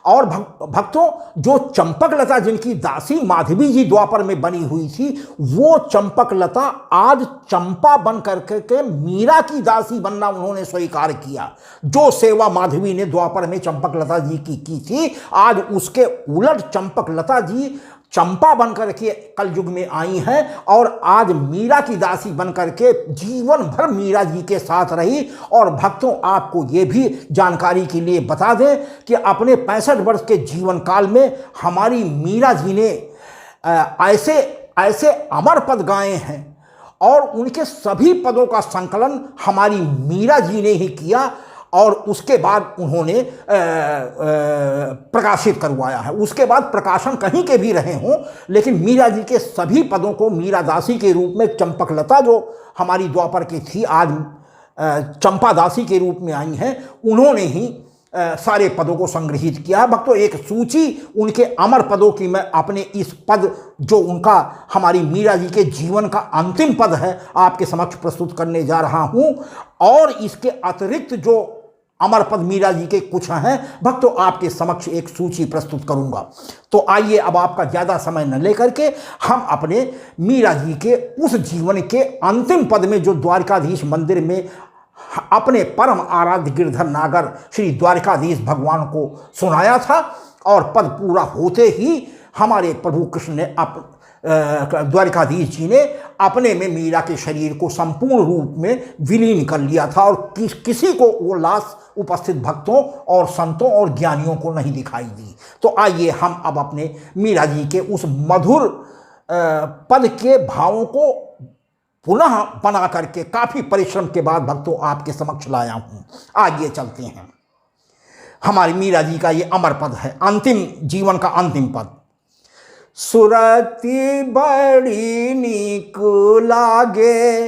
[SPEAKER 1] और भक्तों, जो चंपकलता जिनकी दासी माधवी जी द्वापर में बनी हुई थी, वो चंपकलता आज चंपा बन करके मीरा की दासी बनना उन्होंने स्वीकार किया। जो सेवा माधवी ने द्वापर में चंपकलता जी की थी, आज उसके उलट चंपकलता जी चंपा बनकर के कलयुग में आई हैं और आज मीरा की दासी बनकर के जीवन भर मीरा जी के साथ रही। और भक्तों, आपको ये भी जानकारी के लिए बता दें कि अपने 65 वर्ष के जीवन काल में हमारी मीरा जी ने ऐसे ऐसे अमर पद गाए हैं और उनके सभी पदों का संकलन हमारी मीरा जी ने ही किया और उसके बाद उन्होंने प्रकाशित करवाया है। उसके बाद प्रकाशन कहीं के भी रहे हों, लेकिन मीरा जी के सभी पदों को मीरा दासी के रूप में, चंपकलता जो हमारी द्वापर की थी आज चंपा दासी के रूप में आई हैं, उन्होंने ही सारे पदों को संग्रहित किया है। भक्तों, एक सूची उनके अमर पदों की मैं अपने इस पद जो उनका हमारी मीरा जी के जीवन का अंतिम पद है आपके समक्ष प्रस्तुत करने जा रहा हूं। और इसके अतिरिक्त जो अमर पद मीरा जी के कुछ हैं भक्तों, आपके समक्ष एक सूची प्रस्तुत करूंगा। तो आइए, अब आपका ज़्यादा समय न लेकर के हम अपने मीरा जी के उस जीवन के अंतिम पद में जो द्वारकाधीश मंदिर में अपने परम आराध्य गिरधर नागर श्री द्वारिकाधीश भगवान को सुनाया था, और पद पूरा होते ही हमारे प्रभु कृष्ण ने द्वारिकाधीश जी ने अपने में मीरा के शरीर को संपूर्ण रूप में विलीन कर लिया था, और किसी को वो लाश उपस्थित भक्तों और संतों और ज्ञानियों को नहीं दिखाई दी। तो आइए हम अब अपने मीरा जी के उस मधुर पद के भावों को पुनः बना करके काफ़ी परिश्रम के बाद भक्तों आपके समक्ष लाया हूँ। आइए चलते हैं। हमारी मीरा जी का ये अमर पद है, अंतिम जीवन का अंतिम पद। सुरती बड़ी नीक लागे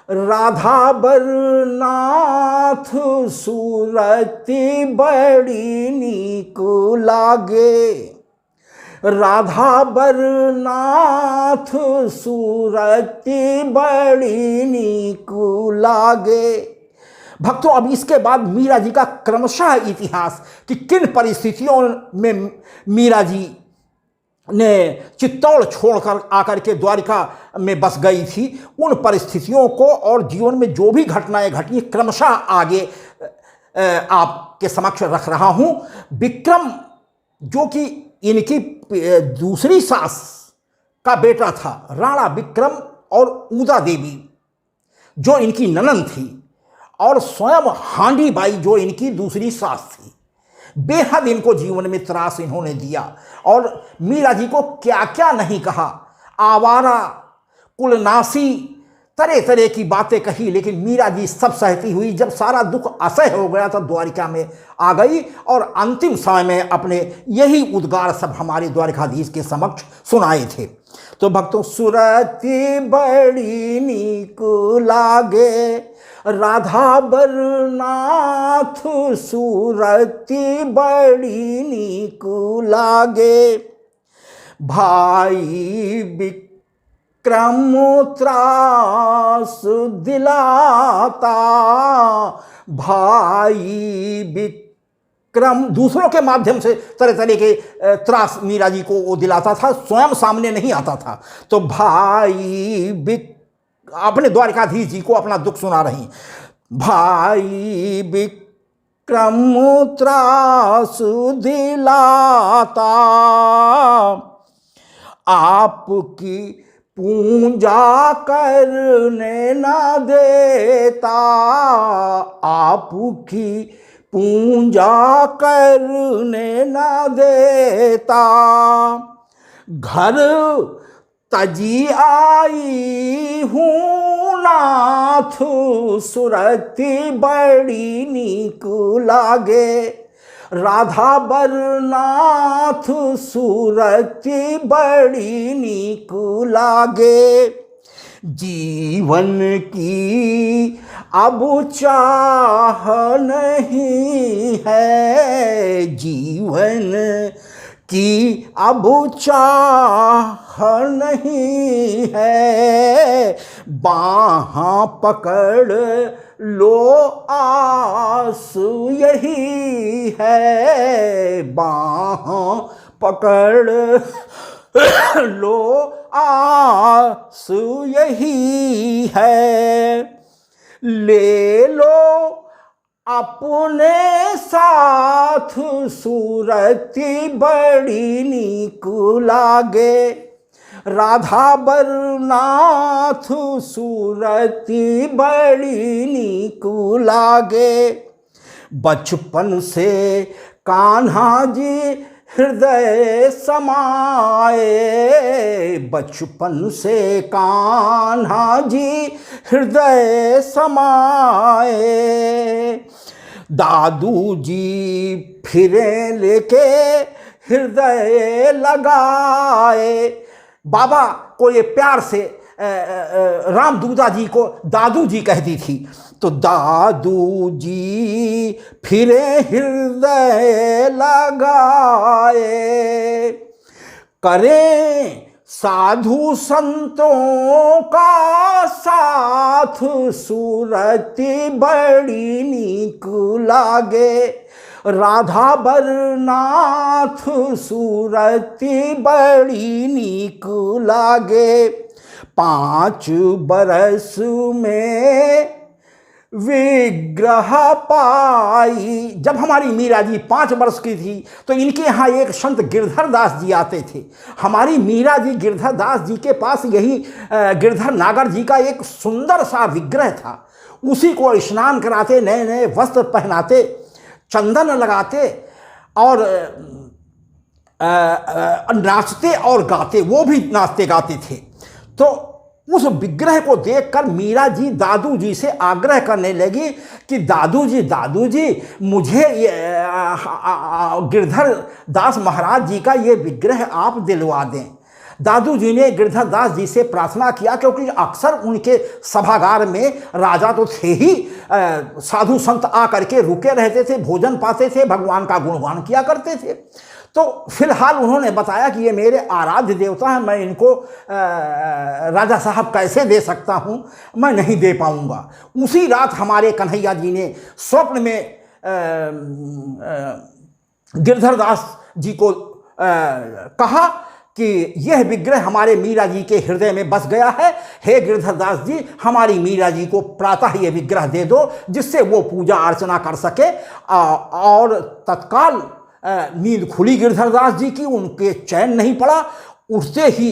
[SPEAKER 1] राधा बरनाथ, सुरती बड़ी नीक लागे राधा बरनाथ, सुरती बड़ी नीक लागे। भक्तों, अब इसके बाद मीरा जी का क्रमशः इतिहास कि किन परिस्थितियों में मीरा जी ने चित्तौड़ छोड़कर आकर के द्वारिका में बस गई थी, उन परिस्थितियों को और जीवन में जो भी घटनाएं घटी क्रमशः आगे आपके समक्ष रख रहा हूं। विक्रम, जो कि इनकी दूसरी सास का बेटा था, राणा विक्रम, और उदा देवी जो इनकी ननद थी, और स्वयं हांडी बाई जो इनकी दूसरी सास थी, बेहद इनको जीवन में त्रास इन्होंने दिया, और मीरा जी को क्या क्या नहीं कहा, आवारा, कुलनासी, तरह तरह की बातें कही, लेकिन मीरा जी सब सहती हुई। जब सारा दुख असह्य हो गया तो द्वारिका में आ गई, और अंतिम समय में अपने यही उद्गार सब हमारे द्वारिकाधीश के समक्ष सुनाए थे। तो भक्तों, सुरती बड़ी नीक लागे राधा बरनाथ, सुरती बड़ी नीक लागे भाई विक्रम त्रास दिलाता, भाई विक्रम दूसरों के माध्यम से तरह तरह के त्रास मीरा जी को वो दिलाता था, स्वयं सामने नहीं आता था। तो भाई अपने द्वारिकाधीश जी को अपना दुख सुना रही। भाई विक्रम त्रास दिलाता, आपकी पूजा करने न देता, आपकी पूजा करने न देता, घर तजी आई हूँ नाथ, सुरती बड़ी नीक लागे राधा बरनाथ, सुरती बड़ी नीक लागे। जीवन की अब चाह नहीं है, जीवन की अब चाह नहीं है, बाहाँ पकड़ लो आस यही है, बाहाँ पकड़ लो आस यही है, ले लो अपने साथ, सुरती बड़ी नीक लागे राधा बरनाथ, सुरती बड़ी नीक लागे। बचपन से कान्हा जी हृदय समाए, बचपन से कान्हा जी हृदय समाए, दादू जी फिरे लेके हृदय लगाए। बाबा को ये प्यार से राम दूजा जी को दादू जी कहती थी, तो दादू जी फिरे हृदय लगाए, करें साधु संतों का साथ, सुरती बड़ी नीक लागे राधा बरनाथ, सुरती बड़ी नीक लागे। 5 बरस में विग्रह पाई। जब हमारी मीरा जी 5 वर्ष की थी तो इनके यहाँ एक संत गिरधर दास जी आते थे। हमारी मीरा जी गिरधर दास जी के पास यही गिरधर नागर जी का एक सुंदर सा विग्रह था। उसी को स्नान कराते, नए नए वस्त्र पहनाते, चंदन लगाते और नाचते और गाते, वो भी नाचते गाते थे। तो उस विग्रह को देखकर मीरा जी दादू जी से आग्रह करने लगी कि दादू जी मुझे गिरधर दास महाराज जी का ये विग्रह आप दिलवा दें। दादू जी ने गिरधर दास जी से प्रार्थना किया, क्योंकि अक्सर उनके सभागार में राजा तो थे ही, साधु संत आकर के रुके रहते थे, भोजन पाते थे, भगवान का गुणगान किया करते थे। तो फिलहाल उन्होंने बताया कि ये मेरे आराध्य देवता हैं, मैं इनको राजा साहब कैसे दे सकता हूँ, मैं नहीं दे पाऊँगा। उसी रात हमारे कन्हैया जी ने स्वप्न में गिरधर दास जी को कहा कि यह विग्रह हमारे मीरा जी के हृदय में बस गया है, हे गिरधर दास जी हमारी मीरा जी को प्रातः ये विग्रह दे दो, जिससे वो पूजा अर्चना कर सके। और तत्काल नींद खुली गिरधर दास जी की, उनके चैन नहीं पड़ा। उठते ही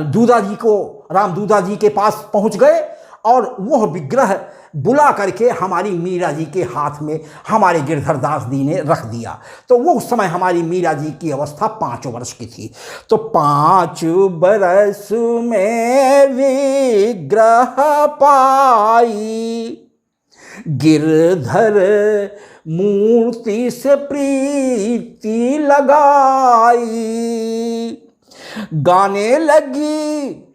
[SPEAKER 1] दूधा जी को, राम दूधा जी के पास पहुंच गए और वह विग्रह बुला करके हमारी मीरा जी के हाथ में हमारे गिरधर दास जी ने रख दिया। तो वो उस समय हमारी मीरा जी की अवस्था 5 वर्ष की थी। तो 5 बरस में विग्रह पाई, गिरधर मूर्ति से प्रीति लगाई। गाने लगी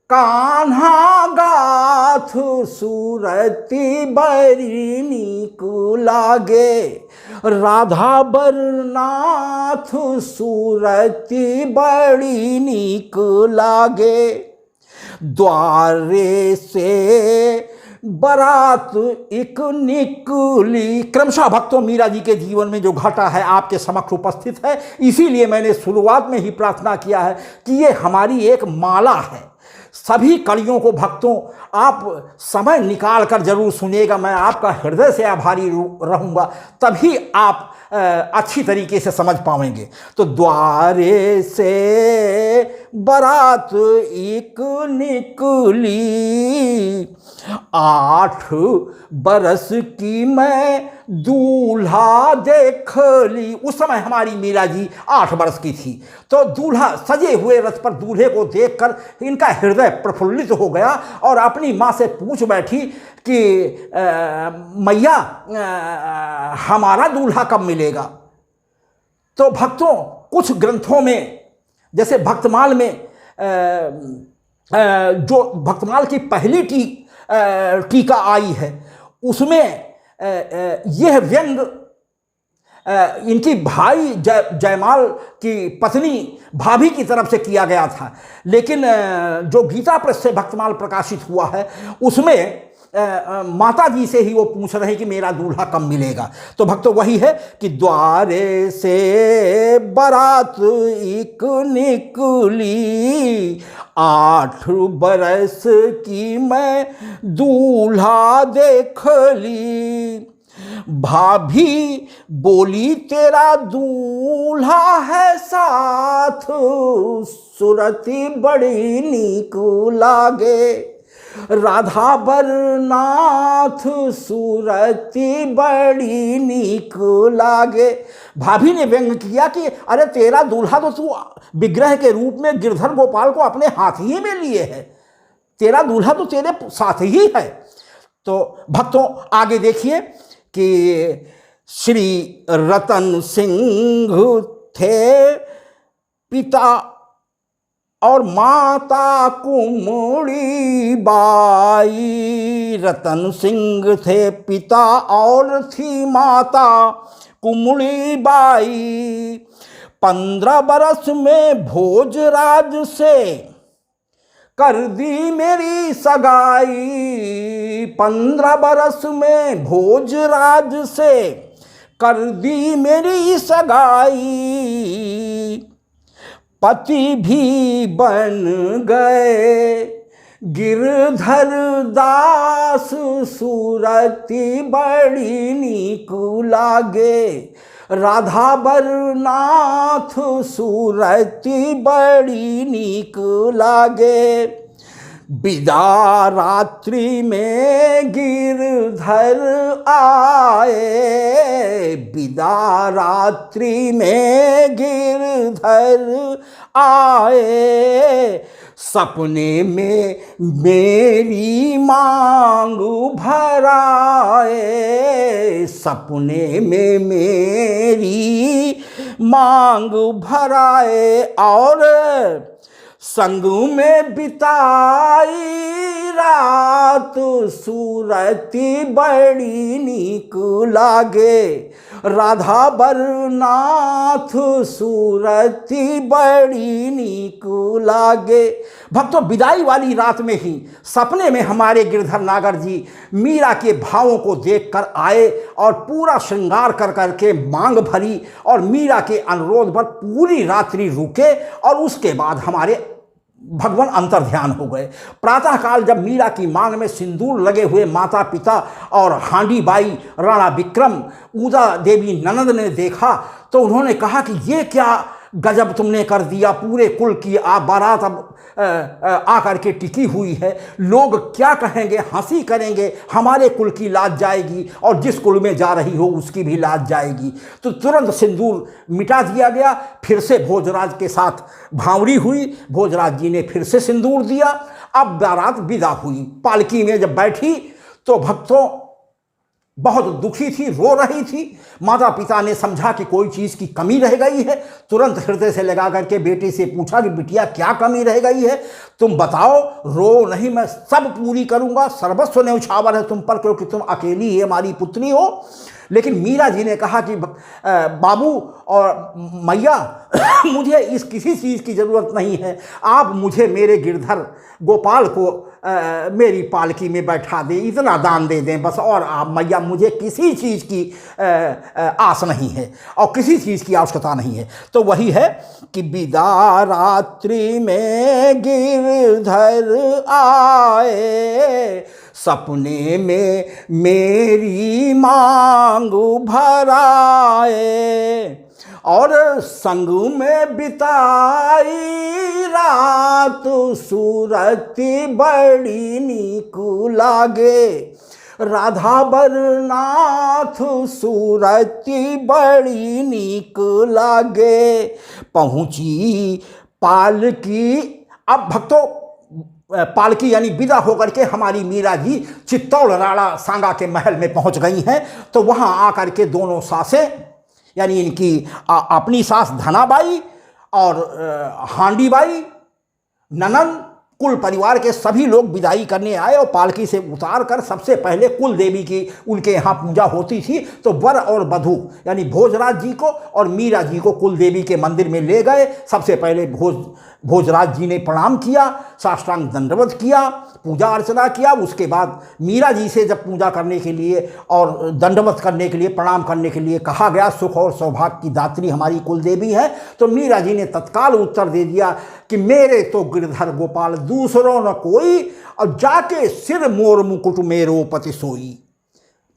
[SPEAKER 1] कान्हा गाथ सूरती बड़ी नीक लागे, राधा बरनाथ सूरती बड़ी नीक लागे। द्वारे से बारात एक निकली। क्रमशः भक्तों, मीरा जी के जीवन में जो घटा है आपके समक्ष उपस्थित है। इसीलिए मैंने शुरुआत में ही प्रार्थना किया है कि ये हमारी एक माला है। सभी कड़ियों को भक्तों आप समय निकाल कर जरूर सुनिएगा। मैं आपका हृदय से आभारी रहूँगा, तभी आप अच्छी तरीके से समझ पाएंगे। तो द्वारे से बारात एक निकली, 8 बरस की मैं दूल्हा देख ली। उस समय हमारी मीरा जी 8 वर्ष की थी। तो दूल्हा सजे हुए रथ पर दूल्हे को देखकर इनका हृदय प्रफुल्लित हो गया और अपनी माँ से पूछ बैठी कि मैया हमारा दूल्हा कब मिलेगा। तो भक्तों, कुछ ग्रंथों में, जैसे भक्तमाल में, जो भक्तमाल की पहली टीका आई है, उसमें यह व्यंग इनकी भाई जयमाल की पत्नी भाभी की तरफ से किया गया था। लेकिन जो गीता प्रेस से भक्तमाल प्रकाशित हुआ है, उसमें माता जी से ही वो पूछ रहे हैं कि मेरा दूल्हा कब मिलेगा। तो भक्तों, वही है कि द्वारे से बारात एक निकली, 8 बरस की मैं दूल्हा देख ली। भाभी बोली तेरा दूल्हा है साथ, सुरती बड़ी नीक लागे, राधा बरनाथ सूरती बड़ी नीक लागे। भाभी ने व्यंग किया कि अरे तेरा दूल्हा तो तू विग्रह के रूप में गिरधर गोपाल को अपने हाथ ही में लिए है, तेरा दूल्हा तो तेरे साथ ही है। तो भक्तों, आगे देखिए कि श्री रतन सिंह थे पिता और माता कुमड़ी बाई। रतन सिंह थे पिता और थी माता कुमड़ी बाई। 15 बरस में भोजराज से कर दी मेरी सगाई। 15 बरस में भोजराज से कर दी मेरी सगाई। पति भी बन गए गिरधर दास सूरति बड़ी नीक लागे, राधा बरनाथ सूरति बड़ी नीक लागे। बिदा रात्रि में गिरधर आए, बिदा रात्रि में गिरधर आए, सपने में मेरी मांग भराए, सपने में मेरी मांग भराए। और संग में बिताई रात सूरति बड़ी नीक लागे, राधा बरनाथ सूरति बड़ी नीक लागे। भक्तों, विदाई वाली रात में ही सपने में हमारे गिरधर नागर जी मीरा के भावों को देखकर आए और पूरा श्रृंगार कर करके मांग भरी और मीरा के अनुरोध पर पूरी रात्रि रुके और उसके बाद हमारे भगवान अंतर ध्यान हो गए। प्रातःकाल जब मीरा की मांग में सिंदूर लगे हुए माता पिता और हांडी बाई, राणा विक्रम, उदा देवी ननद ने देखा तो उन्होंने कहा कि ये क्या गजब तुमने कर दिया, पूरे कुल की बारात अब आकर के टिकी हुई है, लोग क्या कहेंगे, हंसी करेंगे, हमारे कुल की लाज जाएगी और जिस कुल में जा रही हो उसकी भी लाज जाएगी। तो तुरंत सिंदूर मिटा दिया गया। फिर से भोजराज के साथ भांवरी हुई, भोजराज जी ने फिर से सिंदूर दिया। अब बारात विदा हुई। पालकी में जब बैठी तो भक्तों बहुत दुखी थी, रो रही थी। माता पिता ने समझा कि कोई चीज़ की कमी रह गई है, तुरंत हृदय से लगा करके बेटी से पूछा कि बिटिया क्या कमी रह गई है, तुम बताओ, रो नहीं, मैं सब पूरी करूंगा, सर्वस्व न्यौछावर है तुम पर, क्योंकि तुम अकेली ही हमारी पुत्री हो। लेकिन मीरा जी ने कहा कि बाबू और मैया मुझे इस किसी चीज़ की ज़रूरत नहीं है, आप मुझे मेरे गिरधर गोपाल को मेरी पालकी में बैठा दें, इतना दान दे दें बस, और आप मैया मुझे किसी चीज़ की आस नहीं है और किसी चीज़ की आवश्यकता नहीं है। तो वही है कि बिदा रात्रि में गिरधर आए, सपने में मेरी मांग भराए, और संग में बिताई रात सूरति बड़ी नीक लागे, राधा बरनाथ सूरति बड़ी नीक लागे। पहुँची पालकी। अब भक्तों, पालकी यानी विदा होकर के हमारी मीरा जी चित्तौड़ राणा सांगा के महल में पहुंच गई हैं। तो वहां आकर के दोनों सासें, यानी इनकी अपनी सास धनाबाई और हांडीबाई, ननन, कुल परिवार के सभी लोग विदाई करने आए और पालकी से उतार कर सबसे पहले कुल देवी की उनके यहाँ पूजा होती थी, तो वर और वधू यानी भोजराज जी को और मीरा जी को कुल देवी के मंदिर में ले गए। सबसे पहले भोजराज जी ने प्रणाम किया, साष्टांग दंडवत किया, पूजा अर्चना किया। उसके बाद मीरा जी से जब पूजा करने के लिए और दंडवत करने के लिए, प्रणाम करने के लिए कहा गया, सुख और सौभाग्य की दात्री हमारी कुल देवी है, तो मीरा जी ने तत्काल उत्तर दे दिया कि मेरे तो गिरधर गोपाल दूसरों न कोई, और जाके सिर मोर मुकुट मेरो पति सोई।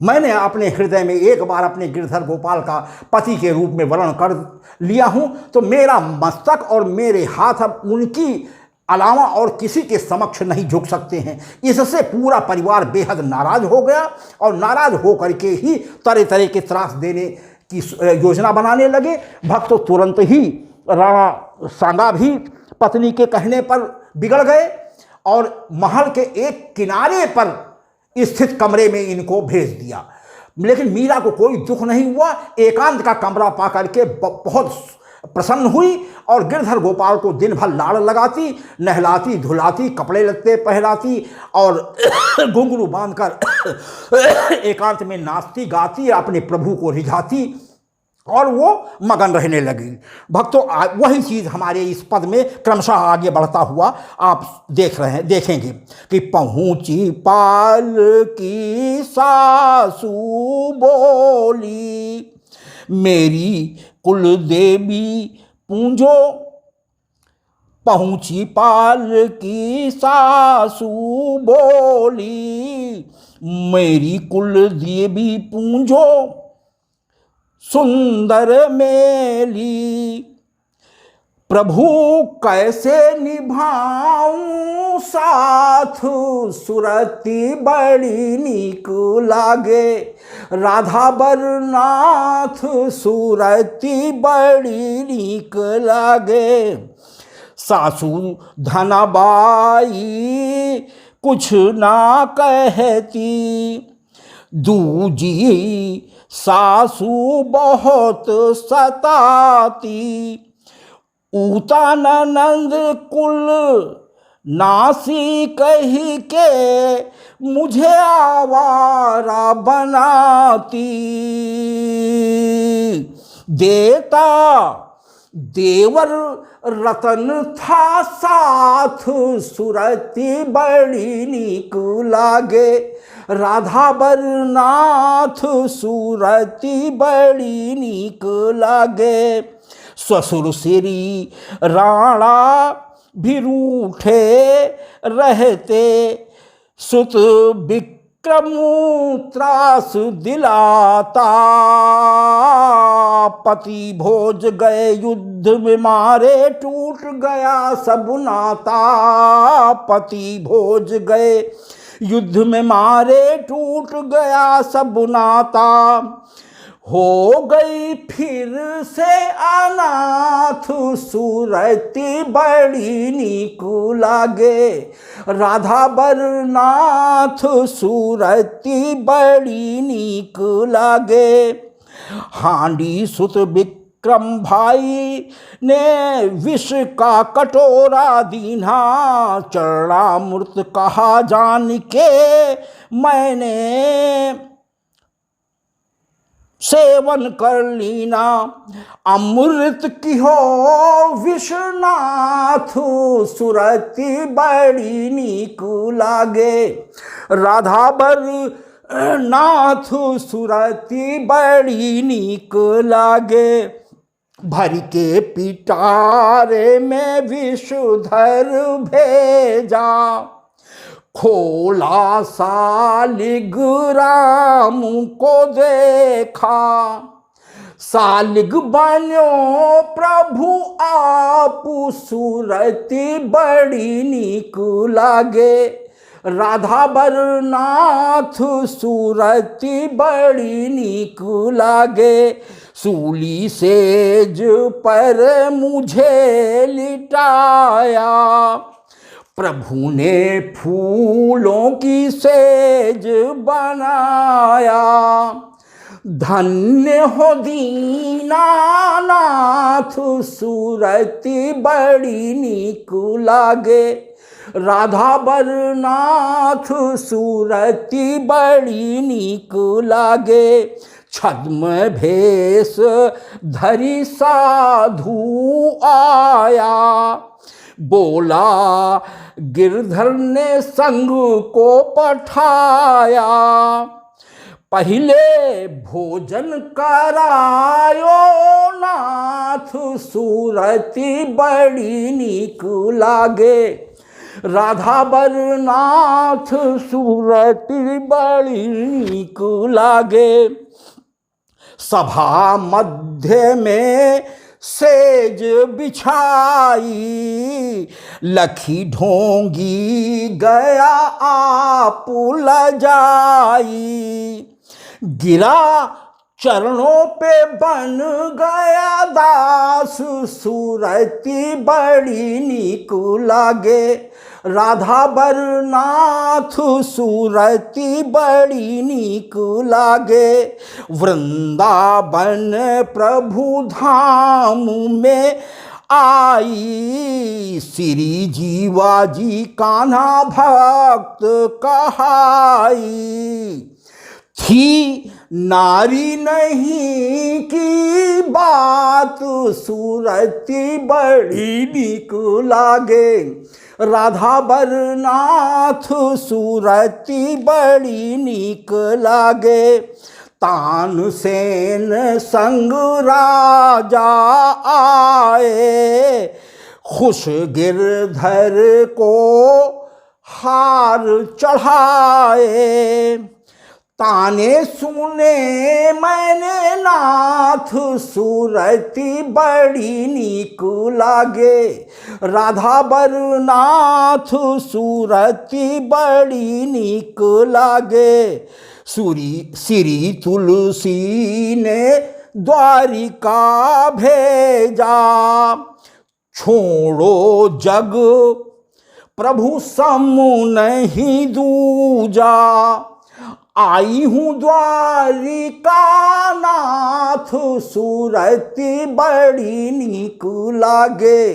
[SPEAKER 1] मैंने अपने हृदय में एक बार अपने गिरधर गोपाल का पति के रूप में वर्ण कर लिया हूँ, तो मेरा मस्तक और मेरे हाथ अब उनकी अलावा और किसी के समक्ष नहीं झुक सकते हैं। इससे पूरा परिवार बेहद नाराज हो गया और नाराज होकर के ही तरह तरह के त्रास देने की योजना बनाने लगे। भक्त तुरंत ही राणा सांगा भी पत्नी के कहने पर बिगड़ गए और महल के एक किनारे पर स्थित कमरे में इनको भेज दिया। लेकिन मीरा को कोई दुख नहीं हुआ, एकांत का कमरा पा करके बहुत प्रसन्न हुई और गिरधर गोपाल को दिन भर लाड़ लगाती, नहलाती, धुलाती, कपड़े लत्ते पहनाती और घुंघरू बांधकर एकांत में नाचती गाती, अपने प्रभु को रिझाती और वो मगन रहने लगी। भक्तों, वही चीज़ हमारे इस पद में क्रमशः आगे बढ़ता हुआ आप देखेंगे कि पहुँची पाल की सासू बोली, मेरी कुल देवी पूंजो पहुँची पाल की सासू बोली, मेरी कुल देवी पूंजो सुंदर मेली। प्रभु कैसे निभाऊं साथ, सुरती बड़ी नीक लागे। राधा बरनाथ सुरती बड़ी नीक लागे। सासू धनाबाई कुछ ना कहती, दूजी सासू बहुत सताती। ऊता ननंद कुल नासी कही के, मुझे आवारा बनाती। देता देवर रतन था साथ, सुरती बड़ी नीक लागे। राधा बरनाथ सुरती बड़ी नीक लागे। ससुर श्री राणा भी रूठे रहते, सुत विक्रम त्रास दिलाता। पति भोज गए युद्ध में मारे, टूट गया सब नाता। पति भोज गए युद्ध में मारे, टूट गया सब नाता। हो गई फिर से अनाथ, सुरती बड़ी नीक लागे। राधा बरनाथ सुरती बड़ी नीक लागे। हांडी सुत विक्रम भाई ने विष का कटोरा दीना, चरणामृत कहा जान के मैंने सेवन कर लीना। अमृत की हो विश्वनाथ, सुरती बड़ी नीक लागे। राधा बरनाथ सुरती बड़ी नीक लागे। भर के पिटारे में विषधर भेजा, खोला सालिग राम को देखा। सालिग बन्यो प्रभु आप, सुरती बड़ी नीक लागे। राधा बरनाथ सुरती बड़ी नीक लागे। सूली सेज पर मुझे लिटाया, प्रभु ने फूलों की सेज बनाया। धन्य हो दीनानाथ, सुरती बड़ी नीक लागे। राधा बरनाथ सुरती बड़ी नीक लागे। छद्म भेष धरि साधु आया, बोला गिरधर ने संग को पठाया। पहले भोजन करायो नाथ, सुरती बड़ी नीक लागे। राधा बरनाथ सुरती बड़ी नीक लागे। सभा मध्य में सेज बिछाई, लखी ढोंगी गया आप लजाई। गिरा चरणों पे बन गया दास, सुरती बड़ी नीक लागे। राधा बरनाथ सुरती बड़ी नीक लागे। वृंदावन प्रभु धाम में आई, श्री जीवाजी कान्हा भक्त कहाई। थी नारी नहीं की बात, सुरती बड़ी नीक लागे। राधा बरनाथ सुरती बड़ी नीक लागे। तानसेन संग राजा आए, खुश गिरधर को हार चढ़ाए, ताने सुने मैंने नाथ सूरती बड़ी नीक लागे। राधा बरनाथ सूरती बड़ी नीक लागे। श्री तुलसी ने द्वारिका भेजा, छोड़ो जग प्रभु समु नहीं दूजा। आई हूँ द्वारिका नाथ सूरती बड़ी नीक लागे।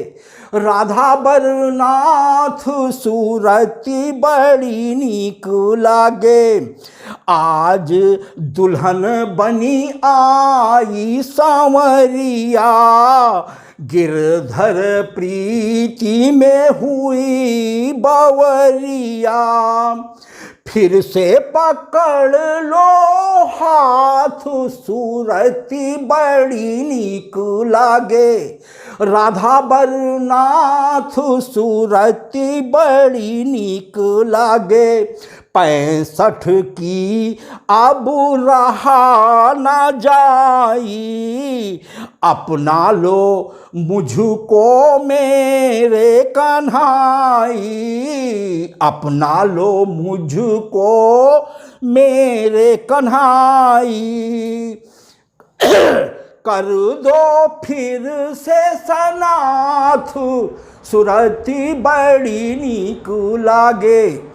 [SPEAKER 1] राधा बरनाथ सूरती बड़ी नीक लागे। आज दुल्हन बनी आई सांवरिया, गिरधर प्रीति में हुई बावरिया। फिर से पकड़ लो हाथ सूरती बड़ी नीक लागे। राधा बरनाथ सूरती बड़ी नीक लागे। 65 की अब रहा ना जाई, अपना लो मुझको मेरे कन्हाई। अपना लो मुझको मेरे कन्हाई। कर दो फिर से सनाथ सुरती बड़ी नीक लागे।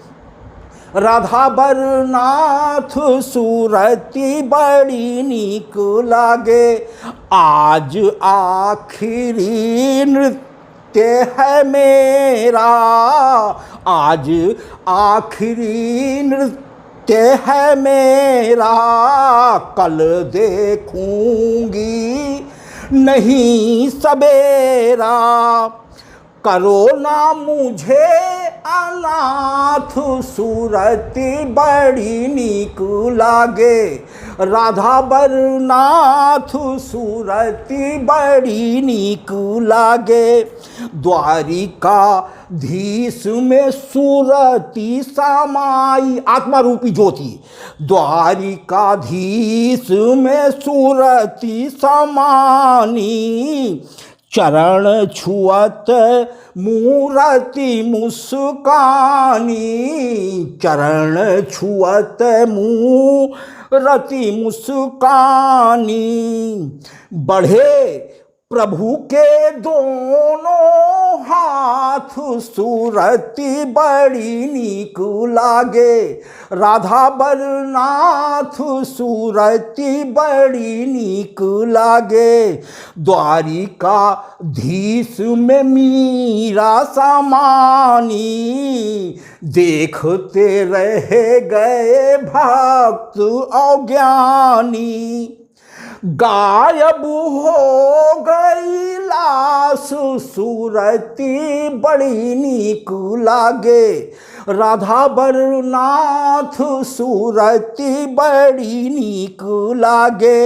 [SPEAKER 1] राधा बरनाथ सूरती बड़ी नीक लागे। आज आखिरी नृत्य है मेरा, आज आखिरी नृत्य है मेरा। कल देखूंगी नहीं सवेरा, करो ना मुझे अनाथ सूरती बड़ी नीक लागे। राधा बरनाथ सूरती बड़ी नीक लागे। द्वारिका धीस में सूरती समाई, आत्मा रूपी ज्योति। द्वारिकाधीश में सूरती समानी, चरण छुअत मूरति मुस्कानी। चरण छुअत मूरति मुस्कानी। बढ़े प्रभु के दोनों हाथ सूरती बड़ी नीक लागे। राधा बरनाथ सूरती बड़ी नीक लागे। द्वारिका धीस में मीरा समानी, देखते रह गए भक्त अज्ञानी। गायब हो गई लाश सूरती बड़ी नीक लागे। राधा बरनाथ सूरती बड़ी नीक लागे।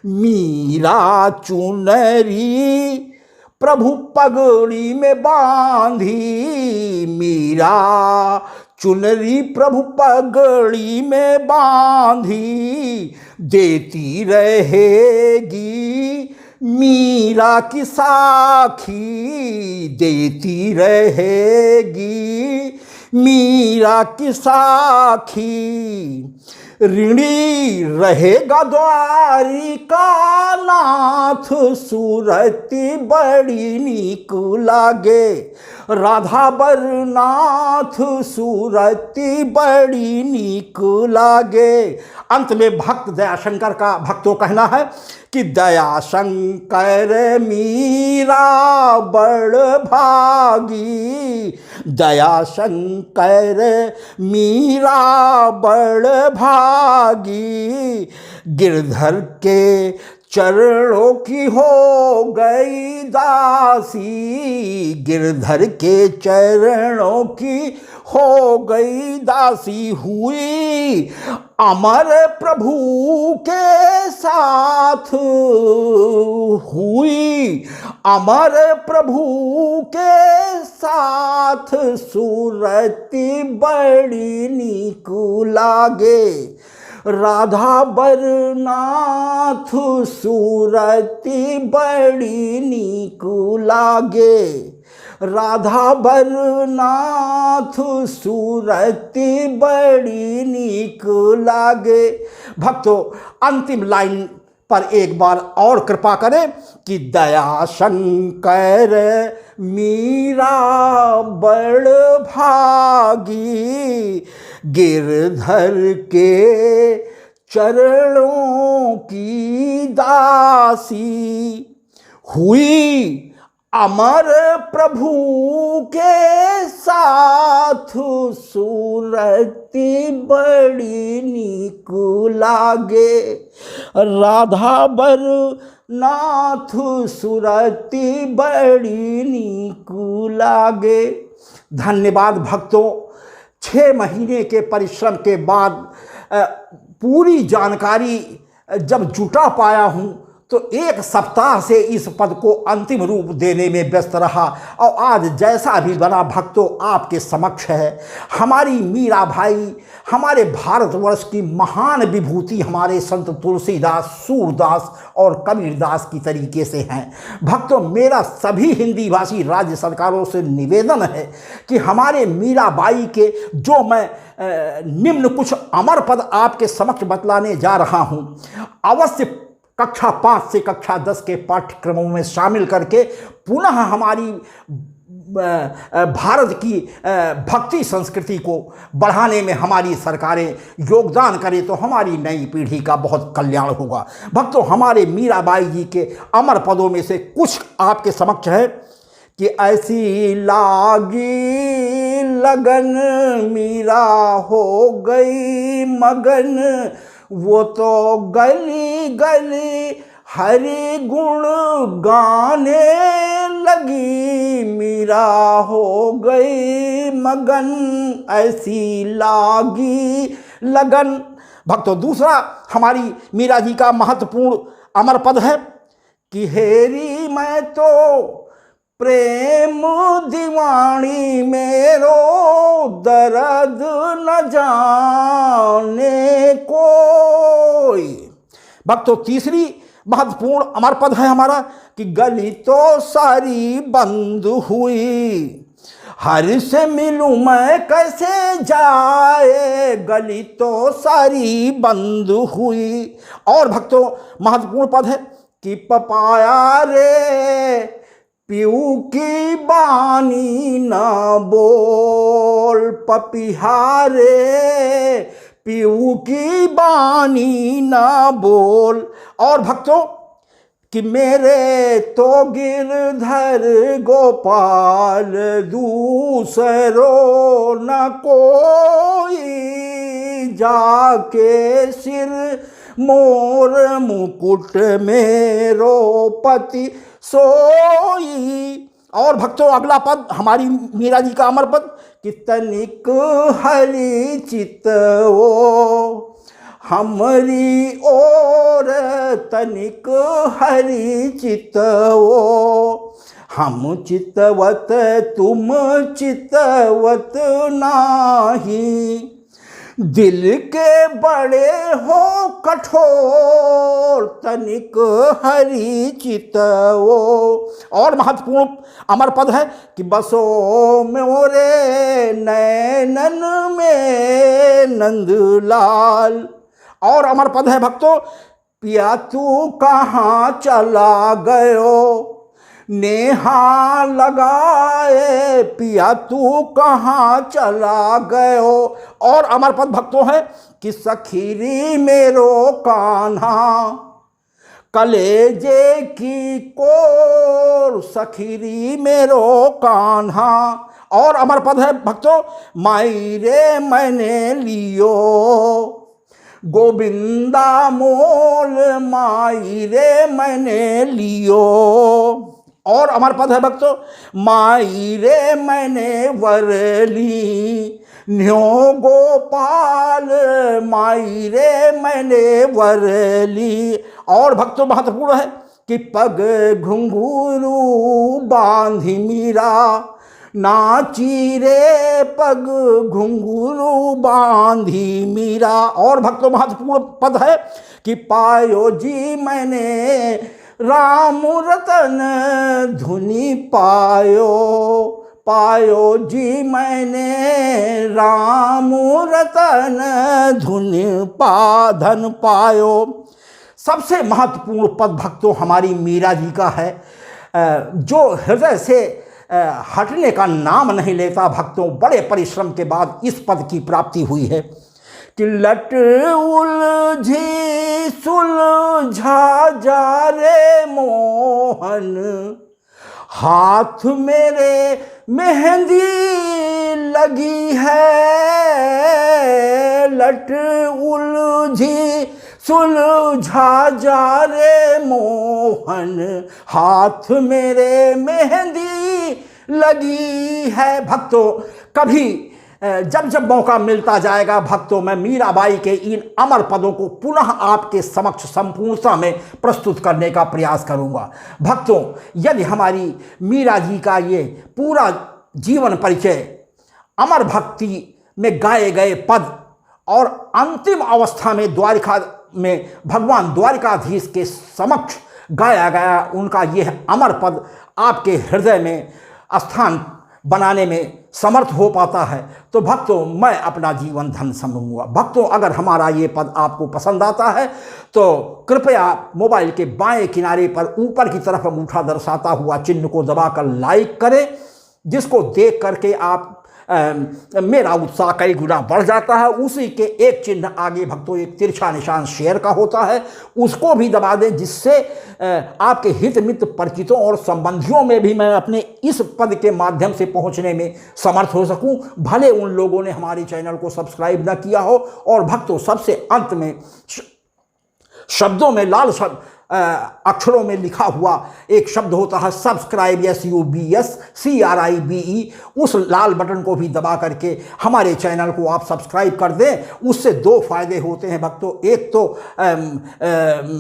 [SPEAKER 1] मीरा चुनरी प्रभु पगड़ी में बांधी, मीरा चुनरी प्रभु पगड़ी में बांधी। देती रहेगी मीरा की साखी, देती रहेगी मीरा की साखी। ऋणी रहेगा द्वारिका नाथ सूरती बड़ी नीक लागे। राधा बरनाथ सूरती बड़ी नीक लागे। अंत में भक्त दयाशंकर का भक्तों कहना है कि दयाशंकर मीरा बड़ भागी। दयाशंकर मीरा बड़ भागी। गिरधर के चरणों की हो गई दासी। गिरधर के चरणों की हो गई दासी। हुई अमर प्रभु के साथ हुई अमर प्रभु के साथ, सूरती बड़ी नीक लागे। राधा बरनाथ सूरती बड़ी नीक लागे। राधा बरनाथ सूरती बड़ी नीक लागे। भक्तों, अंतिम लाइन पर एक बार और कृपा करें कि दया शंकर मीरा बड़ भागी, गिरधर के चरणों की दासी। हुई अमर प्रभु के साथ, सूरती बड़ी नीक लागे। राधा बरनाथ सूरती बड़ी नीक लागे। धन्यवाद भक्तों, 6 महीने के परिश्रम के बाद पूरी जानकारी जब जुटा पाया हूँ तो 1 सप्ताह से इस पद को अंतिम रूप देने में व्यस्त रहा और आज जैसा भी बना भक्तों आपके समक्ष है। हमारी मीरा भाई हमारे भारतवर्ष की महान विभूति हमारे संत तुलसीदास, सूरदास और कबीरदास की तरीके से हैं। भक्तों, मेरा सभी हिंदी भाषी राज्य सरकारों से निवेदन है कि हमारे मीरा बाई के जो मैं निम्न कुछ अमर पद आपके समक्ष बतलाने जा रहा हूँ, अवश्य कक्षा 5 से कक्षा 10 के पाठ्यक्रमों में शामिल करके पुनः हमारी भारत की भक्ति संस्कृति को बढ़ाने में हमारी सरकारें योगदान करें तो हमारी नई पीढ़ी का बहुत कल्याण होगा। भक्तों, हमारे मीराबाई जी के अमर पदों में से कुछ आपके समक्ष है कि ऐसी लागी लगन मीरा हो गई मगन, वो तो गली गली हरि गुण गाने लगी, मीरा हो गई मगन, ऐसी लागी लगन। भक्तों, दूसरा हमारी मीरा जी का महत्वपूर्ण अमर पद है कि हेरी मैं तो प्रेम दीवानी मेरो, दर्द न जाने कोई। भक्तों, तीसरी महत्वपूर्ण अमर पद है हमारा कि गली तो सारी बंद हुई, हर से मिलूं मैं कैसे जाए, गली तो सारी बंद हुई। और भक्तों, महत्वपूर्ण पद है कि पपाया रे पीऊ की बानी न बोल, पपिहारे पीऊ की बानी न बोल। और भक्तों, कि मेरे तो गिरधर गोपाल दूसरो न कोई, जाके सिर मोर मुकुट मेरो पति सोई। और भक्तों, अगला पद हमारी मीरा जी का अमर पद कि तनिक हरि चितवो हमरी ओर, तनिक हरि चितवो हम चितवत तुम चितवत नाही, दिल के बड़े हो कठोर, तनिक हरि चितवो। और महत्वपूर्ण अमर पद है कि बसो मोरे नैनन में नंदलाल। और अमर पद है भक्तों, पिया तू कहाँ चला गयो, नेहा लगाए पिया तू कहाँ चला गयो। और अमर पद भक्तों है कि सखीरी मेरो कान्हा, कलेजे की कोर, सखीरी मेरो कान्हा। और अमर पद है भक्तों, माई रे मैंने लियो गोविंदा मोल, माई रे मैंने लियो। और अमर पद है भक्तों, माई रे मैंने वरली न्यो गोपाल, माई रे मैंने वरली। और भक्तों, महत्वपूर्ण है कि पग घुंघरू बांधी मीरा, नाची रे पग घुंघरू बांधी मीरा। और भक्तों महत्वपूर्ण पद है कि पायो जी मैंने राम रतन धुनि पायो, पायो जी मैंने राम रतन धुनि धन पायो। सबसे महत्वपूर्ण पद भक्तों हमारी मीरा जी का है, जो हृदय से हटने का नाम नहीं लेता। भक्तों बड़े परिश्रम के बाद इस पद की प्राप्ति हुई है कि लट उलझी सुलझा जा रे मोहन, हाथ मेरे मेहंदी लगी है। लट उलझी सुलझा जा रे मोहन, हाथ मेरे मेहंदी लगी है। भक्तों कभी जब जब मौका मिलता जाएगा भक्तों, मैं मीराबाई के इन अमर पदों को पुनः आपके समक्ष संपूर्णता में प्रस्तुत करने का प्रयास करूंगा। भक्तों यदि हमारी मीरा जी का ये पूरा जीवन परिचय, अमर भक्ति में गाए गए पद और अंतिम अवस्था में द्वारिका में भगवान द्वारिकाधीश के समक्ष गाया गया उनका यह अमर पद आपके हृदय में स्थान बनाने में समर्थ हो पाता है, तो भक्तों मैं अपना जीवन धन समझूंगा। भक्तों अगर हमारा ये पद आपको पसंद आता है तो कृपया मोबाइल के बाएं किनारे पर ऊपर की तरफ अंगूठा दर्शाता हुआ चिन्ह को दबाकर लाइक करें, जिसको देख करके आप मेरा उत्साह कई गुना बढ़ जाता है। उसी के एक चिन्ह आगे भक्तों एक तिरछा निशान शेयर का होता है, उसको भी दबा दें, जिससे आपके हित मित्र परिचितों और संबंधियों में भी मैं अपने इस पद के माध्यम से पहुंचने में समर्थ हो सकूं, भले उन लोगों ने हमारे चैनल को सब्सक्राइब न किया हो। और भक्तों सबसे अंत में शब्दों में लाल अक्षरों में लिखा हुआ एक शब्द होता है सब्सक्राइब, SUBSCRIBE, उस लाल बटन को भी दबा करके हमारे चैनल को आप सब्सक्राइब कर दें। उससे दो फायदे होते हैं भक्तों, एक तो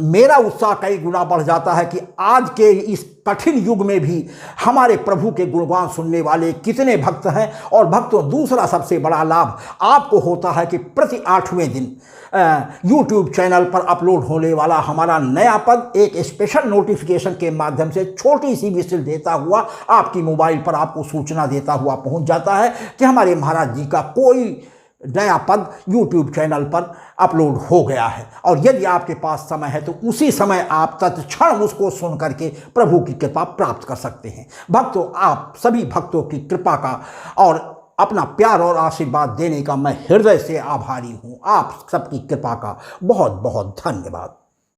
[SPEAKER 1] मेरा उत्साह कई गुना बढ़ जाता है कि आज के इस कठिन युग में भी हमारे प्रभु के गुणगान सुनने वाले कितने भक्त हैं। और भक्तों दूसरा सबसे बड़ा लाभ आपको होता है कि प्रति 8वें दिन YouTube चैनल पर अपलोड होने वाला हमारा नया पद एक स्पेशल नोटिफिकेशन के माध्यम से छोटी सी विजिल देता हुआ आपकी मोबाइल पर आपको सूचना देता हुआ पहुंच जाता है कि हमारे महाराज जी का कोई नया पद YouTube चैनल पर अपलोड हो गया है। और यदि आपके पास समय है तो उसी समय आप तत्क्षण उसको सुन करके प्रभु की कृपा प्राप्त कर सकते हैं। भक्तों आप सभी भक्तों की कृपा का और अपना प्यार और आशीर्वाद देने का मैं हृदय से आभारी हूँ। आप सबकी कृपा का बहुत बहुत धन्यवाद।